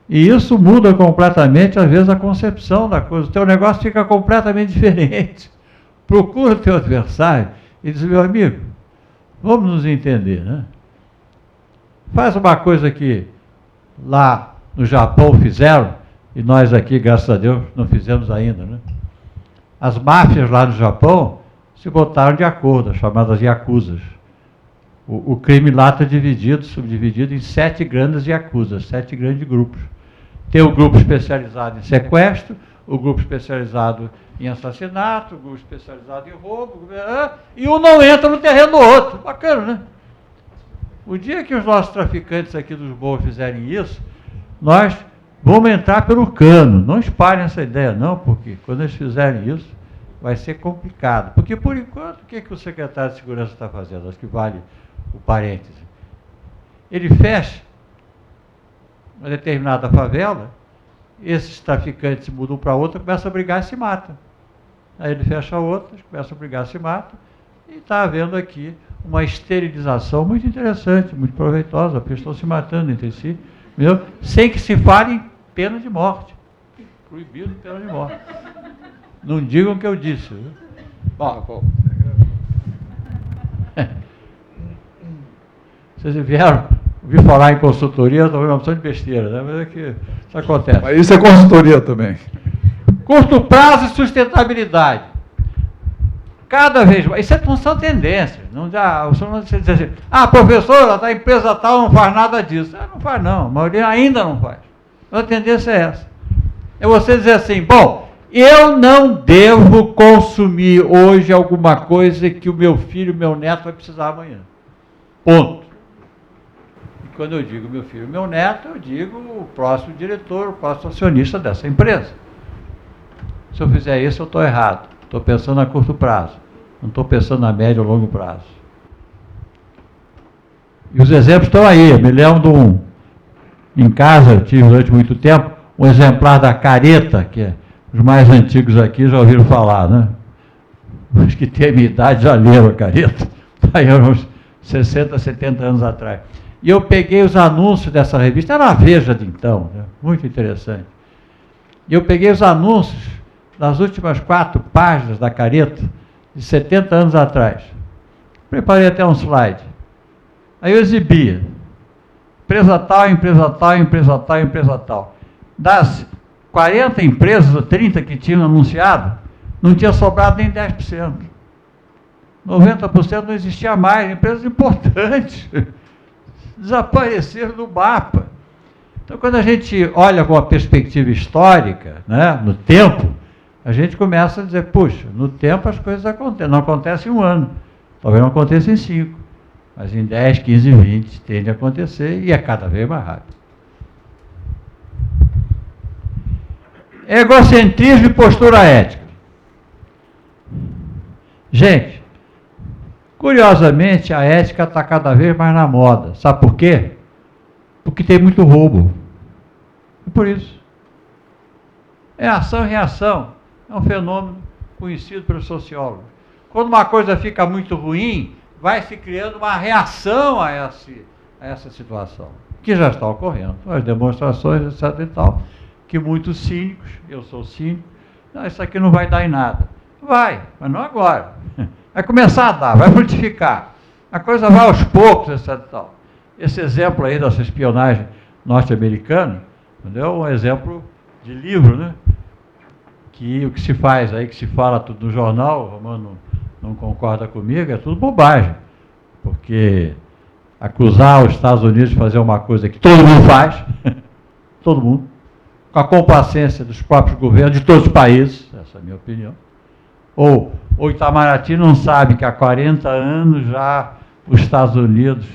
A: E isso muda completamente, às vezes, a concepção da coisa. O teu negócio fica completamente diferente. Procura o teu adversário e diz, meu amigo, vamos nos entender, né? Faz uma coisa que lá no Japão fizeram, e nós aqui, graças a Deus, não fizemos ainda, né? As máfias lá no Japão se botaram de acordo, as chamadas yakuzas. O crime lá está subdividido em 7 grandes yakuzas, 7 grandes grupos. Tem o grupo especializado em sequestro, o grupo especializado em assassinato, o grupo especializado em roubo, e um não entra no terreno do outro. Bacana, né? O dia que os nossos traficantes aqui dos morros fizerem isso, nós vamos entrar pelo cano. Não espalhem essa ideia, não, porque quando eles fizerem isso, vai ser complicado. Porque, por enquanto, o que o secretário de Segurança está fazendo? Acho que vale o parêntese. Ele fecha uma determinada favela, esses traficantes se mudam para outra, começam a brigar e se matam. Aí ele fecha outras, começa a brigar e se matam, e está havendo aqui uma esterilização muito interessante, muito proveitosa, porque estão se matando entre si, entendeu? Sem que se fale em pena de morte. Proibido pena de morte. Não digam o que eu disse. Viu? Bom. Vocês vieram ouvir falar em consultoria, talvez uma opção de besteira, né? Mas é que isso acontece.
B: Mas isso é consultoria também.
A: Curto prazo e sustentabilidade. Cada vez mais. Isso são tendências. Não dá, você diz assim, professor, a empresa tal não faz nada disso. Não faz não, a maioria ainda não faz. A tendência é essa. É você dizer assim, bom, eu não devo consumir hoje alguma coisa que o meu filho, meu neto vai precisar amanhã. Ponto. quando eu digo meu filho, meu neto, eu digo o próximo diretor, o próximo acionista dessa empresa. Se eu fizer isso, eu estou errado. Estou pensando a curto prazo. Não estou pensando a médio ou longo prazo. E os exemplos estão aí. Eu me lembro de um... Em casa, eu tive durante muito tempo, um exemplar da Careta, que os mais antigos aqui já ouviram falar, né? Os que têm a minha idade já leram a Careta. Aí eram uns 60, 70 anos atrás. E eu peguei os anúncios dessa revista, era a Veja de então, né? Muito interessante. E eu peguei os anúncios das últimas 4 páginas da Careta, de 70 anos atrás. Preparei até um slide. Aí eu exibia. Empresa tal, empresa tal, empresa tal, empresa tal. Das 40 empresas ou 30 que tinham anunciado, não tinha sobrado nem 10%. 90% não existia mais. Empresas importantes desapareceram do mapa. Então, quando a gente olha com a perspectiva histórica, né, no tempo, a gente começa a dizer, puxa, no tempo as coisas acontecem. Não acontece em um ano, talvez não aconteça em 5, mas em 10, 15, 20 tende a acontecer e é cada vez mais rápido. Egocentrismo e postura ética. Gente, curiosamente, a ética está cada vez mais na moda. Sabe por quê? Porque tem muito roubo. É por isso. É ação e reação. É um fenômeno conhecido pelos sociólogos. Quando uma coisa fica muito ruim, vai se criando uma reação a essa situação, que já está ocorrendo. As demonstrações, etc. e tal, que muitos cínicos, eu sou cínico, não, isso aqui não vai dar em nada. Vai, mas não agora. Vai começar a dar, vai frutificar. A coisa vai aos poucos, etc. e tal. Esse exemplo aí dessa espionagem norte-americana, é um exemplo de livro, né? Que o que se faz aí, que se fala tudo no jornal, o Romano não concorda comigo, é tudo bobagem. Porque acusar os Estados Unidos de fazer uma coisa que todo mundo faz, todo mundo, com a complacência dos próprios governos de todos os países, essa é a minha opinião. Ou o Itamaraty não sabe que há 40 anos já os Estados Unidos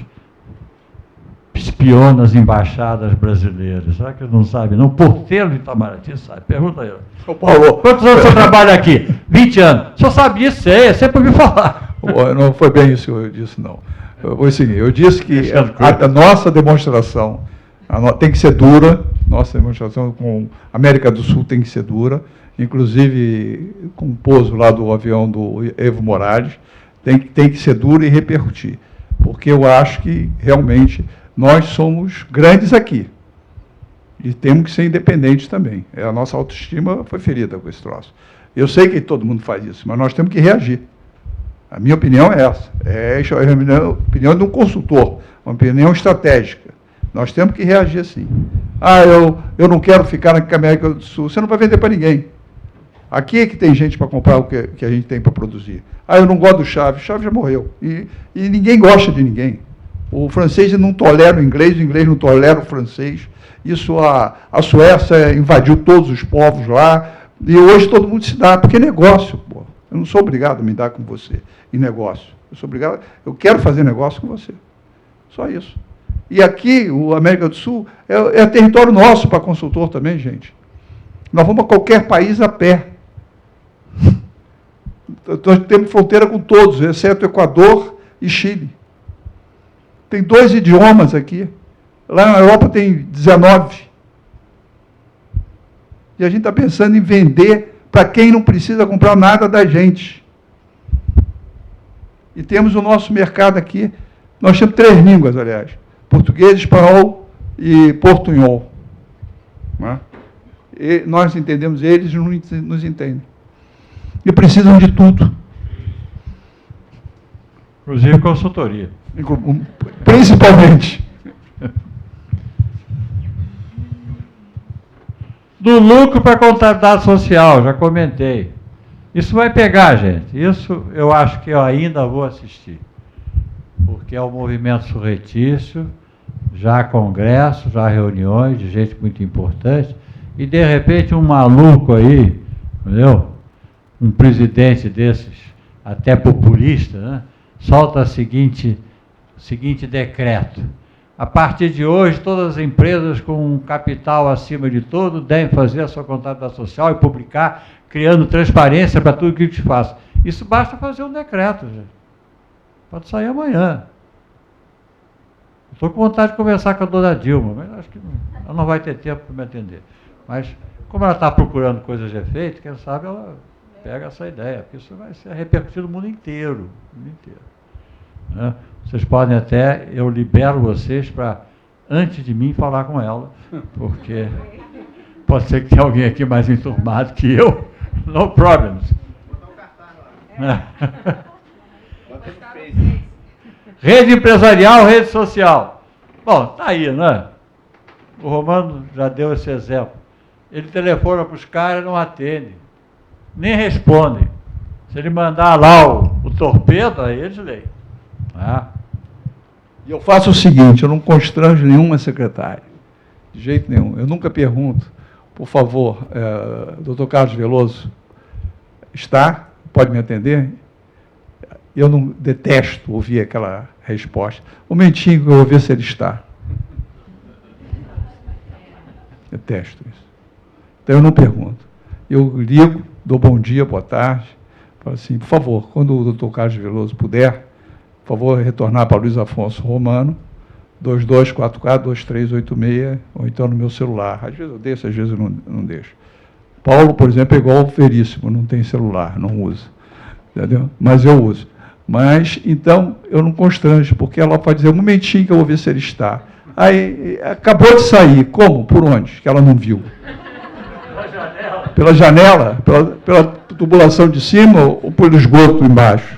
A: espiona as embaixadas brasileiras. Será que eles não sabem? Não, o porteiro do Itamaraty sabe. Pergunta aí.
B: Ô, Paulo,
A: quantos anos você trabalha aqui? 20 anos. O senhor sabia, sei, sempre ouvi falar.
B: Não foi bem isso que eu disse, não. Eu disse que a nossa demonstração tem que ser dura, nossa demonstração com a América do Sul tem que ser dura, inclusive com o pouso lá do avião do Evo Morales, tem que ser dura e repercutir, porque eu acho que realmente nós somos grandes aqui e temos que ser independentes também. A nossa autoestima foi ferida com esse troço. Eu sei que todo mundo faz isso, mas nós temos que reagir. A minha opinião é essa. É a opinião de um consultor, uma opinião estratégica. Nós temos que reagir assim. Eu não quero ficar na América do Sul. Você não vai vender para ninguém. Aqui é que tem gente para comprar o que a gente tem para produzir. Eu não gosto do Chaves. Chaves já morreu. E ninguém gosta de ninguém. O francês não tolera o inglês não tolera o francês. Isso a Suécia invadiu todos os povos lá. E hoje todo mundo se dá, porque é negócio, pô. Eu não sou obrigado a me dar com você em negócio. Eu quero fazer negócio com você. Só isso. E aqui, o América do Sul, é território nosso para consultor também, gente. Nós vamos a qualquer país a pé. Nós temos fronteira com todos, exceto Equador e Chile. Tem 2 idiomas aqui. Lá na Europa tem 19. E a gente está pensando em vender para quem não precisa comprar nada da gente. E temos o nosso mercado aqui. Nós temos 3 línguas, aliás. Português, espanhol e portunhol. Né? E nós entendemos, eles não nos entendem. E precisam de tudo.
A: Inclusive consultoria.
B: Principalmente.
A: Do lucro para a contabilidade social, já comentei. Isso vai pegar, gente. Isso eu acho que eu ainda vou assistir. Porque é um movimento surretício, já há congressos, já há reuniões de gente muito importante, e de repente um maluco aí, entendeu? Um presidente desses, até populista, né? Solta o seguinte decreto. a partir de hoje, todas as empresas com um capital acima de tudo devem fazer a sua contabilidade social e publicar, criando transparência para tudo que a gente faz. Isso basta fazer um decreto, gente. Pode sair amanhã. Estou com vontade de conversar com a dona Dilma, mas acho que ela não vai ter tempo para me atender. Mas, como ela está procurando coisas de efeito, quem sabe ela pega essa ideia, porque isso vai ser repercutido no mundo inteiro. No mundo inteiro. Né? Vocês podem até, eu libero vocês para, antes de mim, falar com ela, porque pode ser que tenha alguém aqui mais enturmado que eu. No problems.
C: Botar um cartaz lá. Bota no Face.
A: Rede empresarial, rede social. Bom, tá aí, né? O Romano já deu esse exemplo. Ele telefona para os caras e não atende. Nem respondem. Se ele mandar lá o torpedo, aí eles leem. Ah.
B: E eu faço o seguinte, eu não constranjo nenhuma secretária, de jeito nenhum. Eu nunca pergunto, por favor, doutor Carlos Veloso, está? Pode me atender? Eu não detesto ouvir aquela resposta. Um momentinho que eu vou ver se ele está. Detesto isso. Então eu não pergunto. Eu ligo, dou bom dia, boa tarde, falo assim, por favor, quando o doutor Carlos Veloso puder, por favor, retornar para Luiz Afonso Romano, 2244-2386, ou então no meu celular. Às vezes eu deixo, às vezes eu não deixo. Paulo, por exemplo, é igual ao Veríssimo, não tem celular, não usa. Entendeu? Mas eu uso. Mas, então, eu não constranjo, porque ela pode dizer, um momentinho que eu vou ver se ele está. Aí, acabou de sair. Como? Por onde? Que ela não viu. Pela janela? Pela tubulação de cima ou pelo esgoto embaixo?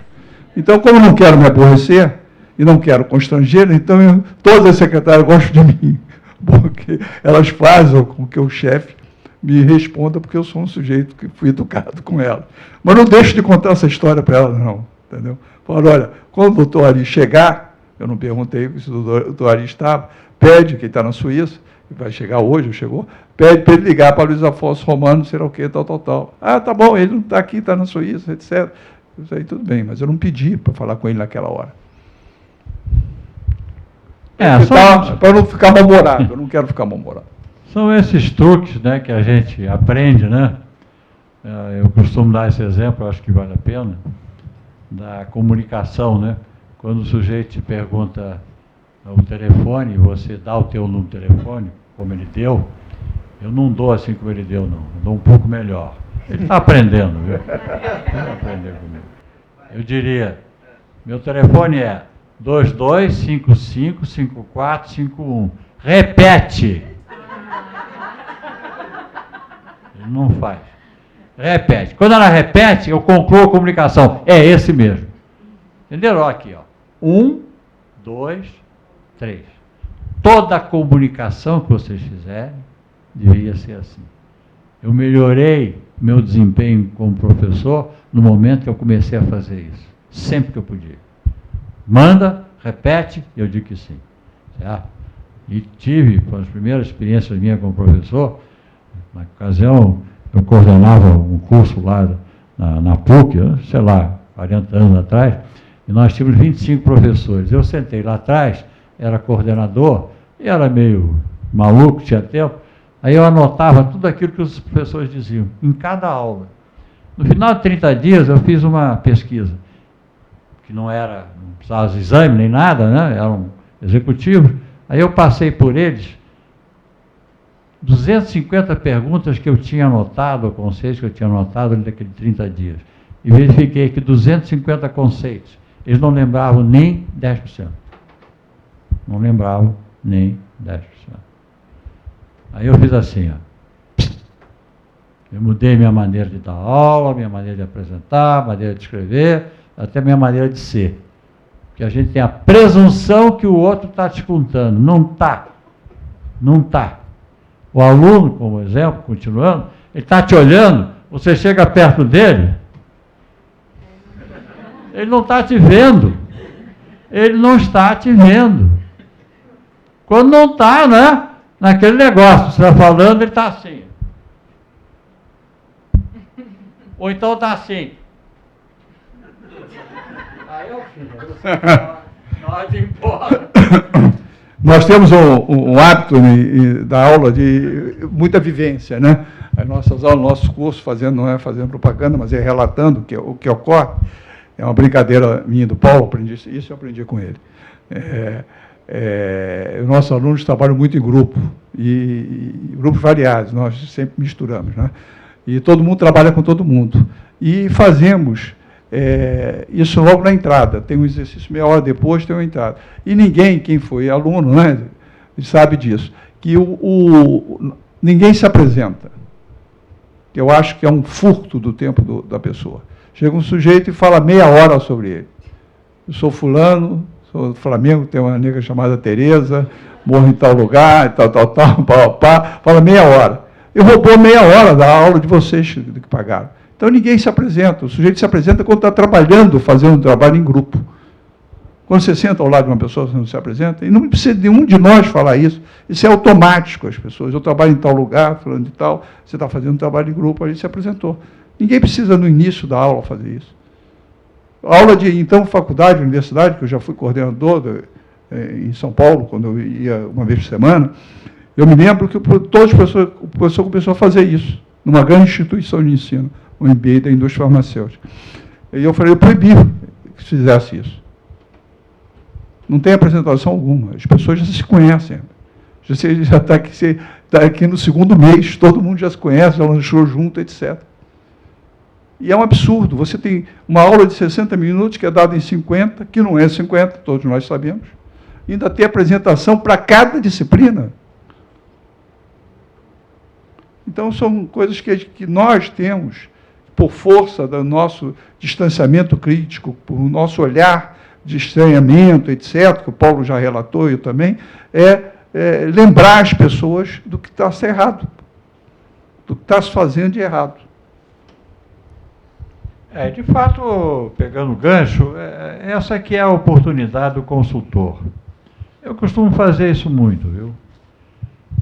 B: Então, como eu não quero me aborrecer e não quero constranger, então todas as secretárias gostam de mim, porque elas fazem com que o chefe me responda, porque eu sou um sujeito que fui educado com ela. Mas não deixo de contar essa história para ela, não. Entendeu? Falo, olha, quando o doutor Ari chegar, eu não perguntei se o doutor Ari estava, pede, que está na Suíça, vai chegar hoje, ou chegou, pede para ele ligar para Luiz Afonso Romano, sei lá o quê, tal. Ah, tá bom, ele não está aqui, está na Suíça, etc. Isso aí tudo bem, mas eu não pedi para falar com ele naquela hora. Para não ficar mal-humorado, eu não quero ficar mal-humorado.
A: São esses truques, né, que a gente aprende, né? Eu costumo dar esse exemplo, acho que vale a pena, da comunicação, né? Quando o sujeito te pergunta o telefone, você dá o teu número de telefone, como ele deu, eu não dou assim como ele deu, não. Eu dou um pouco melhor. Ele está aprendendo, viu? Ele vai aprender comigo. Eu diria, meu telefone é 22555451. Repete. Ele não faz. Repete. Quando ela repete, eu concluo a comunicação. É esse mesmo. Entenderam? Aqui, ó. 1, 2, 3. Toda a comunicação que vocês fizerem deveria ser assim. Eu melhorei meu desempenho como professor no momento que eu comecei a fazer isso. Sempre que eu podia. Manda, repete, eu digo que sim. Certo? E tive, as primeiras experiências minhas como professor, na ocasião, eu coordenava um curso lá na PUC, sei lá, 40 anos atrás, e nós tínhamos 25 professores. Eu sentei lá atrás, era coordenador, e era meio maluco, tinha tempo, aí eu anotava tudo aquilo que os professores diziam, em cada aula. No final de 30 dias, eu fiz uma pesquisa, que não precisava de exame nem nada, né? Eram executivos. Aí eu passei por eles, 250 perguntas que eu tinha anotado, conceitos que eu tinha anotado naqueles 30 dias. E verifiquei que 250 conceitos, eles não lembravam nem 10%. Não lembravam nem 10%. Aí eu fiz assim, ó. Eu mudei minha maneira de dar aula, minha maneira de apresentar, maneira de escrever, até minha maneira de ser. Porque a gente tem a presunção que o outro está te contando. Não está. Não está. O aluno, como exemplo, continuando, ele está te olhando, você chega perto dele, ele não está te vendo. Ele não está te vendo. Quando não está, né? Naquele negócio, você está falando, ele está assim. Ou então está assim. Aí eu fiz. Na hora de ir embora.
B: Nós temos um hábito da aula de muita vivência, né? As nossas aulas, nossos cursos, não é fazendo propaganda, mas é relatando o que ocorre. É uma brincadeira minha do Paulo, aprendi isso, eu aprendi com ele. Os nossos alunos trabalham muito em grupo, e grupos variados, nós sempre misturamos, né? E todo mundo trabalha com todo mundo. E fazemos isso logo na entrada. Tem um exercício, meia hora depois tem uma entrada. E ninguém, quem foi aluno, né, sabe disso, que ninguém se apresenta. Que eu acho que é um furto do tempo da pessoa. Chega um sujeito e fala meia hora sobre ele. Eu sou fulano, sou do Flamengo, tem uma nega chamada Tereza, morro em tal lugar, tal, fala meia hora. E roubou meia hora da aula de vocês que pagaram. Então, ninguém se apresenta. O sujeito se apresenta quando está trabalhando, fazendo um trabalho em grupo. Quando você senta ao lado de uma pessoa, você não se apresenta. E não precisa de nenhum de nós falar isso. Isso é automático, as pessoas. Eu trabalho em tal lugar, falando de tal, você está fazendo um trabalho em grupo, ali se apresentou. Ninguém precisa, no início da aula, fazer isso. Aula de, então, faculdade, universidade, que eu já fui coordenador em São Paulo, quando eu ia uma vez por semana, eu me lembro que todas as pessoas, o professor começou a fazer isso, numa grande instituição de ensino, o MBA da indústria farmacêutica. E eu falei, eu proibi que se fizesse isso. Não tem apresentação alguma, as pessoas já se conhecem. Já está aqui no segundo mês, todo mundo já se conhece, já lanchou junto, etc. E é um absurdo, você tem uma aula de 60 minutos que é dada em 50, que não é 50, todos nós sabemos, e ainda tem apresentação para cada disciplina. Então, são coisas que nós temos, por força do nosso distanciamento crítico, por nosso olhar de estranhamento, etc., que o Paulo já relatou, eu também, lembrar as pessoas do que está errado, do que está se fazendo de errado.
A: De fato, pegando o gancho, essa aqui é a oportunidade do consultor. Eu costumo fazer isso muito, viu?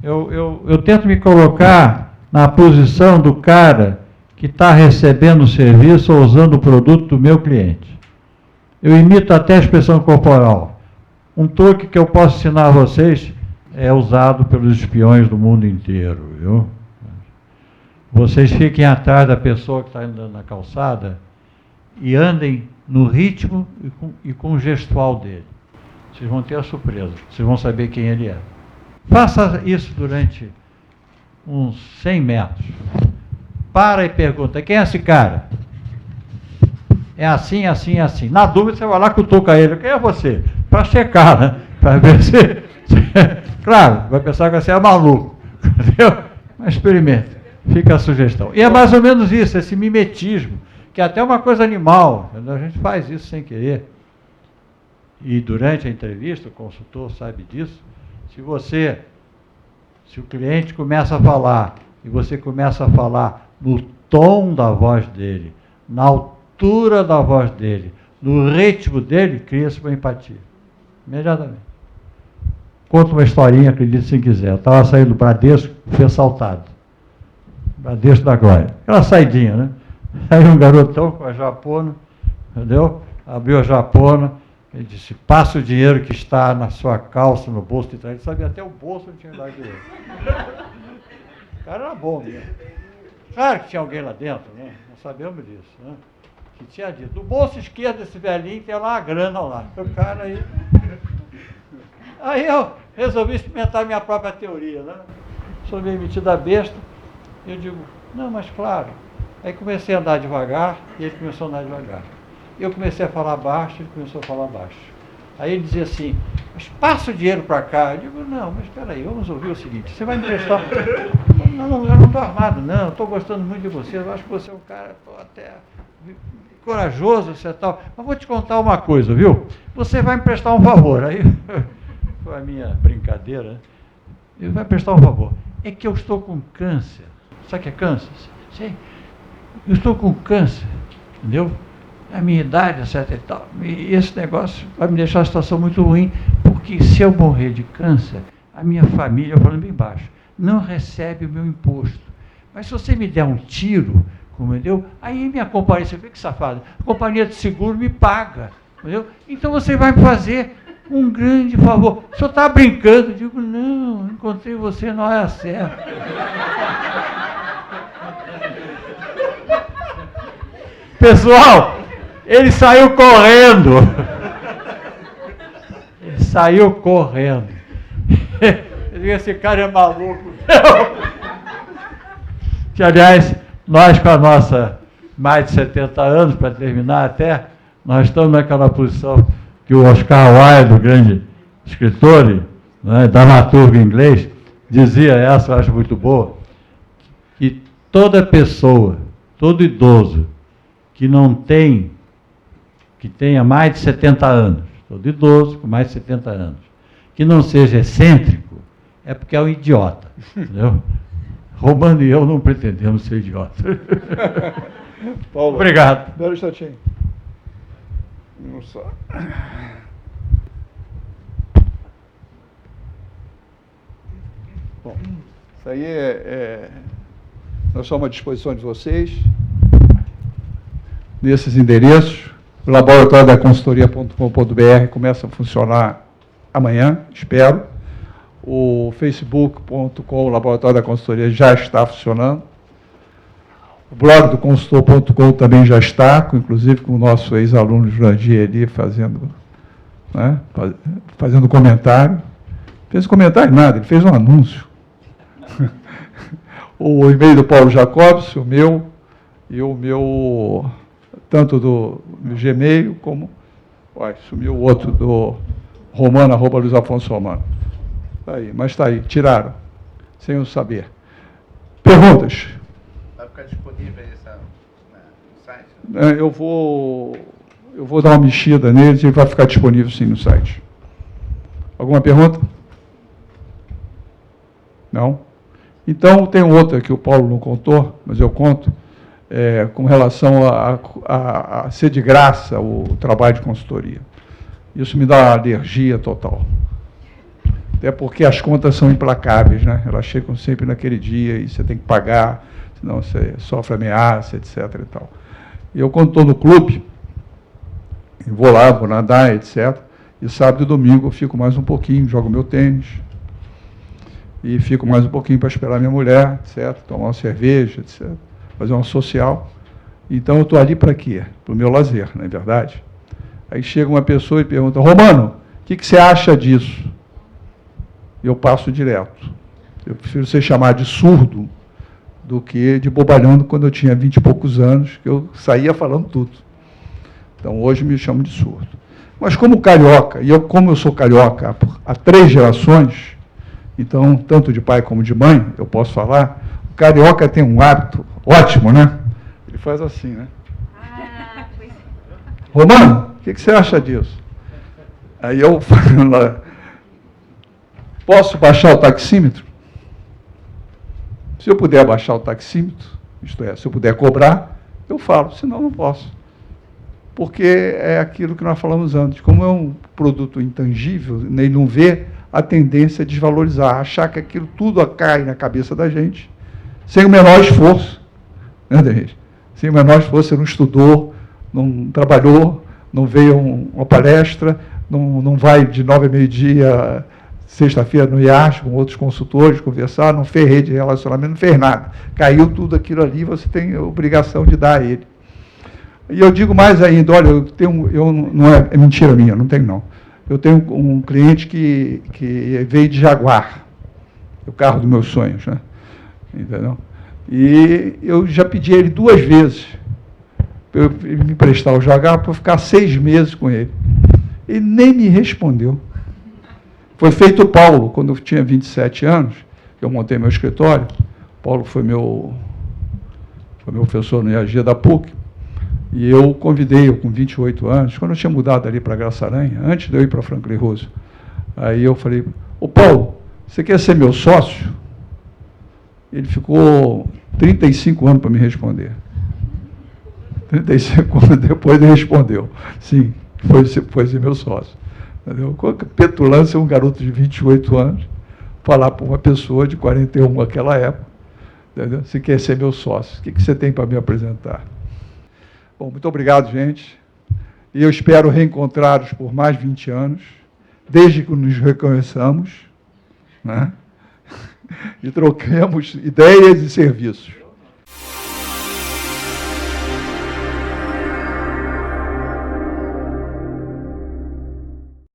A: Eu tento me colocar na posição do cara que está recebendo o serviço ou usando o produto do meu cliente. Eu imito até a expressão corporal. Um truque que eu posso ensinar a vocês é usado pelos espiões do mundo inteiro, viu? Vocês fiquem atrás da pessoa que está andando na calçada e andem no ritmo e com o gestual dele. Vocês vão ter a surpresa, vocês vão saber quem ele é. Faça isso durante uns 100 metros. Para e pergunta, quem é esse cara? É assim, assim, assim. Na dúvida, você vai lá, cutuca ele. Quem é você? Para checar, né? Para ver se... Claro, vai pensar que você é maluco. Entendeu? Mas experimente. Fica a sugestão. E é mais ou menos isso, esse mimetismo, que é até uma coisa animal. A gente faz isso sem querer. E durante a entrevista, o consultor sabe disso, se o cliente começa a falar, e você começa a falar no tom da voz dele, na altura da voz dele, no ritmo dele, cria-se uma empatia. Imediatamente. Conta uma historinha, acredite se quiser. Eu estava saindo do Bradesco, fui assaltado. Bradesco da Glória. Aquela saidinha, né? Aí um garotão com a japona, entendeu? Abriu a japona, ele disse, passa o dinheiro que está na sua calça, no bolso de trás. Ele sabia até o bolso onde tinha lá dinheiro. O cara era bom mesmo. Claro que tinha alguém lá dentro, né? Não sabemos disso, né? Que tinha dito, do bolso esquerdo desse velhinho tem lá uma grana lá. O cara aí... Aí eu resolvi experimentar minha própria teoria, né? Sou meio metido a besta. Eu digo, não, mas claro. Aí comecei a andar devagar e ele começou a andar devagar. Eu comecei a falar baixo, ele começou a falar baixo. Aí ele dizia assim, mas passa o dinheiro para cá. Eu digo, não, mas espera aí, vamos ouvir o seguinte, você vai me emprestar... Não, eu não estou armado, não, estou gostando muito de você, eu acho que você é um cara até corajoso, você tal. Mas vou te contar uma coisa, viu? Você vai me prestar um favor. Aí foi a minha brincadeira, né? Ele vai prestar um favor. É que eu estou com câncer. Sabe o que é câncer? Sei. Eu estou com câncer, entendeu? A minha idade, etc e tal. E esse negócio vai me deixar a situação muito ruim, porque se eu morrer de câncer, a minha família, eu falando bem baixo, não recebe o meu imposto. Mas se você me der um tiro, entendeu? Aí minha companhia, você vê que safado, a companhia de seguro me paga, entendeu? Então você vai me fazer um grande favor. O senhor está brincando? Eu digo, não, encontrei você na hora certa. Pessoal, ele saiu correndo. Ele saiu correndo. Eu digo, esse cara é maluco. Que, aliás, nós com a nossa mais de 70 anos, para terminar até, nós estamos naquela posição que o Oscar Wilde, o grande escritor, né, dramaturgo inglês, dizia, essa eu acho muito boa, que toda pessoa, todo idoso que não tem, que tenha mais de 70 anos, todo idoso com mais de 70 anos, que não seja excêntrico, é porque é um idiota, entendeu? Romano e eu não pretendemos ser idiotas.
B: Paulo,
A: obrigado.
B: Espera um instantinho. Não só. Bom, isso aí nós estamos à disposição de vocês. Nesses endereços, o laboratório da consultoria.com.br começa a funcionar amanhã, espero. O facebook.com, o laboratório da consultoria, já está funcionando. O blog do consultor.com também já está, inclusive com o nosso ex-aluno Jurandir ali fazendo, né, fazendo comentário. Fez comentário nada, ele fez um anúncio. O e-mail do Paulo Jacobs, o meu, e o meu, tanto do Gmail como, sumiu o outro do Romano, @Luiz Afonso Romano. Está aí, mas está aí, tiraram, sem eu saber. Perguntas?
C: Vai ficar disponível aí no site?
B: Eu vou dar uma mexida nele e vai ficar disponível sim no site. Alguma pergunta? Não? Então, tem outra que o Paulo não contou, mas eu conto, com relação a ser de graça o trabalho de consultoria. Isso me dá uma alergia total. Até porque as contas são implacáveis, né? Elas chegam sempre naquele dia e você tem que pagar, senão você sofre ameaça, etc. e tal. E eu, quando estou no clube, vou lá, vou nadar, etc. E sábado e domingo eu fico mais um pouquinho, jogo meu tênis, e fico mais um pouquinho para esperar minha mulher, etc., tomar uma cerveja, etc., fazer uma social. Então, eu estou ali para quê? Para o meu lazer, não é verdade? Aí chega uma pessoa e pergunta, Romano, o que você acha disso? Eu passo direto. Eu prefiro ser chamado de surdo do que de bobalhão quando eu tinha 20 e poucos anos, que eu saía falando tudo. Então, hoje me chamam de surdo. Mas como carioca, e como eu sou carioca há 3 gerações, então, tanto de pai como de mãe, eu posso falar, o carioca tem um hábito ótimo, né? Ele faz assim, né? Romano, o que você acha disso? Aí eu falo lá, posso baixar o taxímetro? Se eu puder baixar o taxímetro, isto é, se eu puder cobrar, eu falo, senão não posso. Porque é aquilo que nós falamos antes, como é um produto intangível, ele não vê, a tendência é desvalorizar, achar que aquilo tudo cai na cabeça da gente, sem o menor esforço. Né, gente? Sem o menor esforço, você não estudou, não trabalhou, não veio uma palestra, não vai de 9 a meio-dia, sexta-feira no IAS, com outros consultores, conversar, não fez rede de relacionamento, não fez nada. Caiu tudo aquilo ali, você tem a obrigação de dar a ele. E eu digo mais ainda, olha, não é mentira minha, não tenho não. Eu tenho um cliente que veio de Jaguar, o carro dos meus sonhos, né? Entendeu? E eu já pedi a ele 2 vezes para ele me emprestar o Jaguar para eu ficar 6 meses com ele. Ele nem me respondeu. Foi feito o Paulo, quando eu tinha 27 anos, eu montei meu escritório. Paulo foi meu professor no IAG da PUC. E eu convidei, com 28 anos, quando eu tinha mudado ali para Graça Aranha, antes de eu ir para Franklin Roosevelt, aí eu falei, ô Paulo, você quer ser meu sócio? Ele ficou 35 anos para me responder. 35 anos depois ele respondeu, sim, foi ser meu sócio. Entendeu? Com a petulância, um garoto de 28 anos, falar para uma pessoa de 41 naquela época, entendeu? Você quer ser meu sócio, o que você tem para me apresentar? Bom, muito obrigado, gente. E eu espero reencontrá-los por mais 20 anos. desde que nos reconheçamos, né? E troquemos ideias e serviços.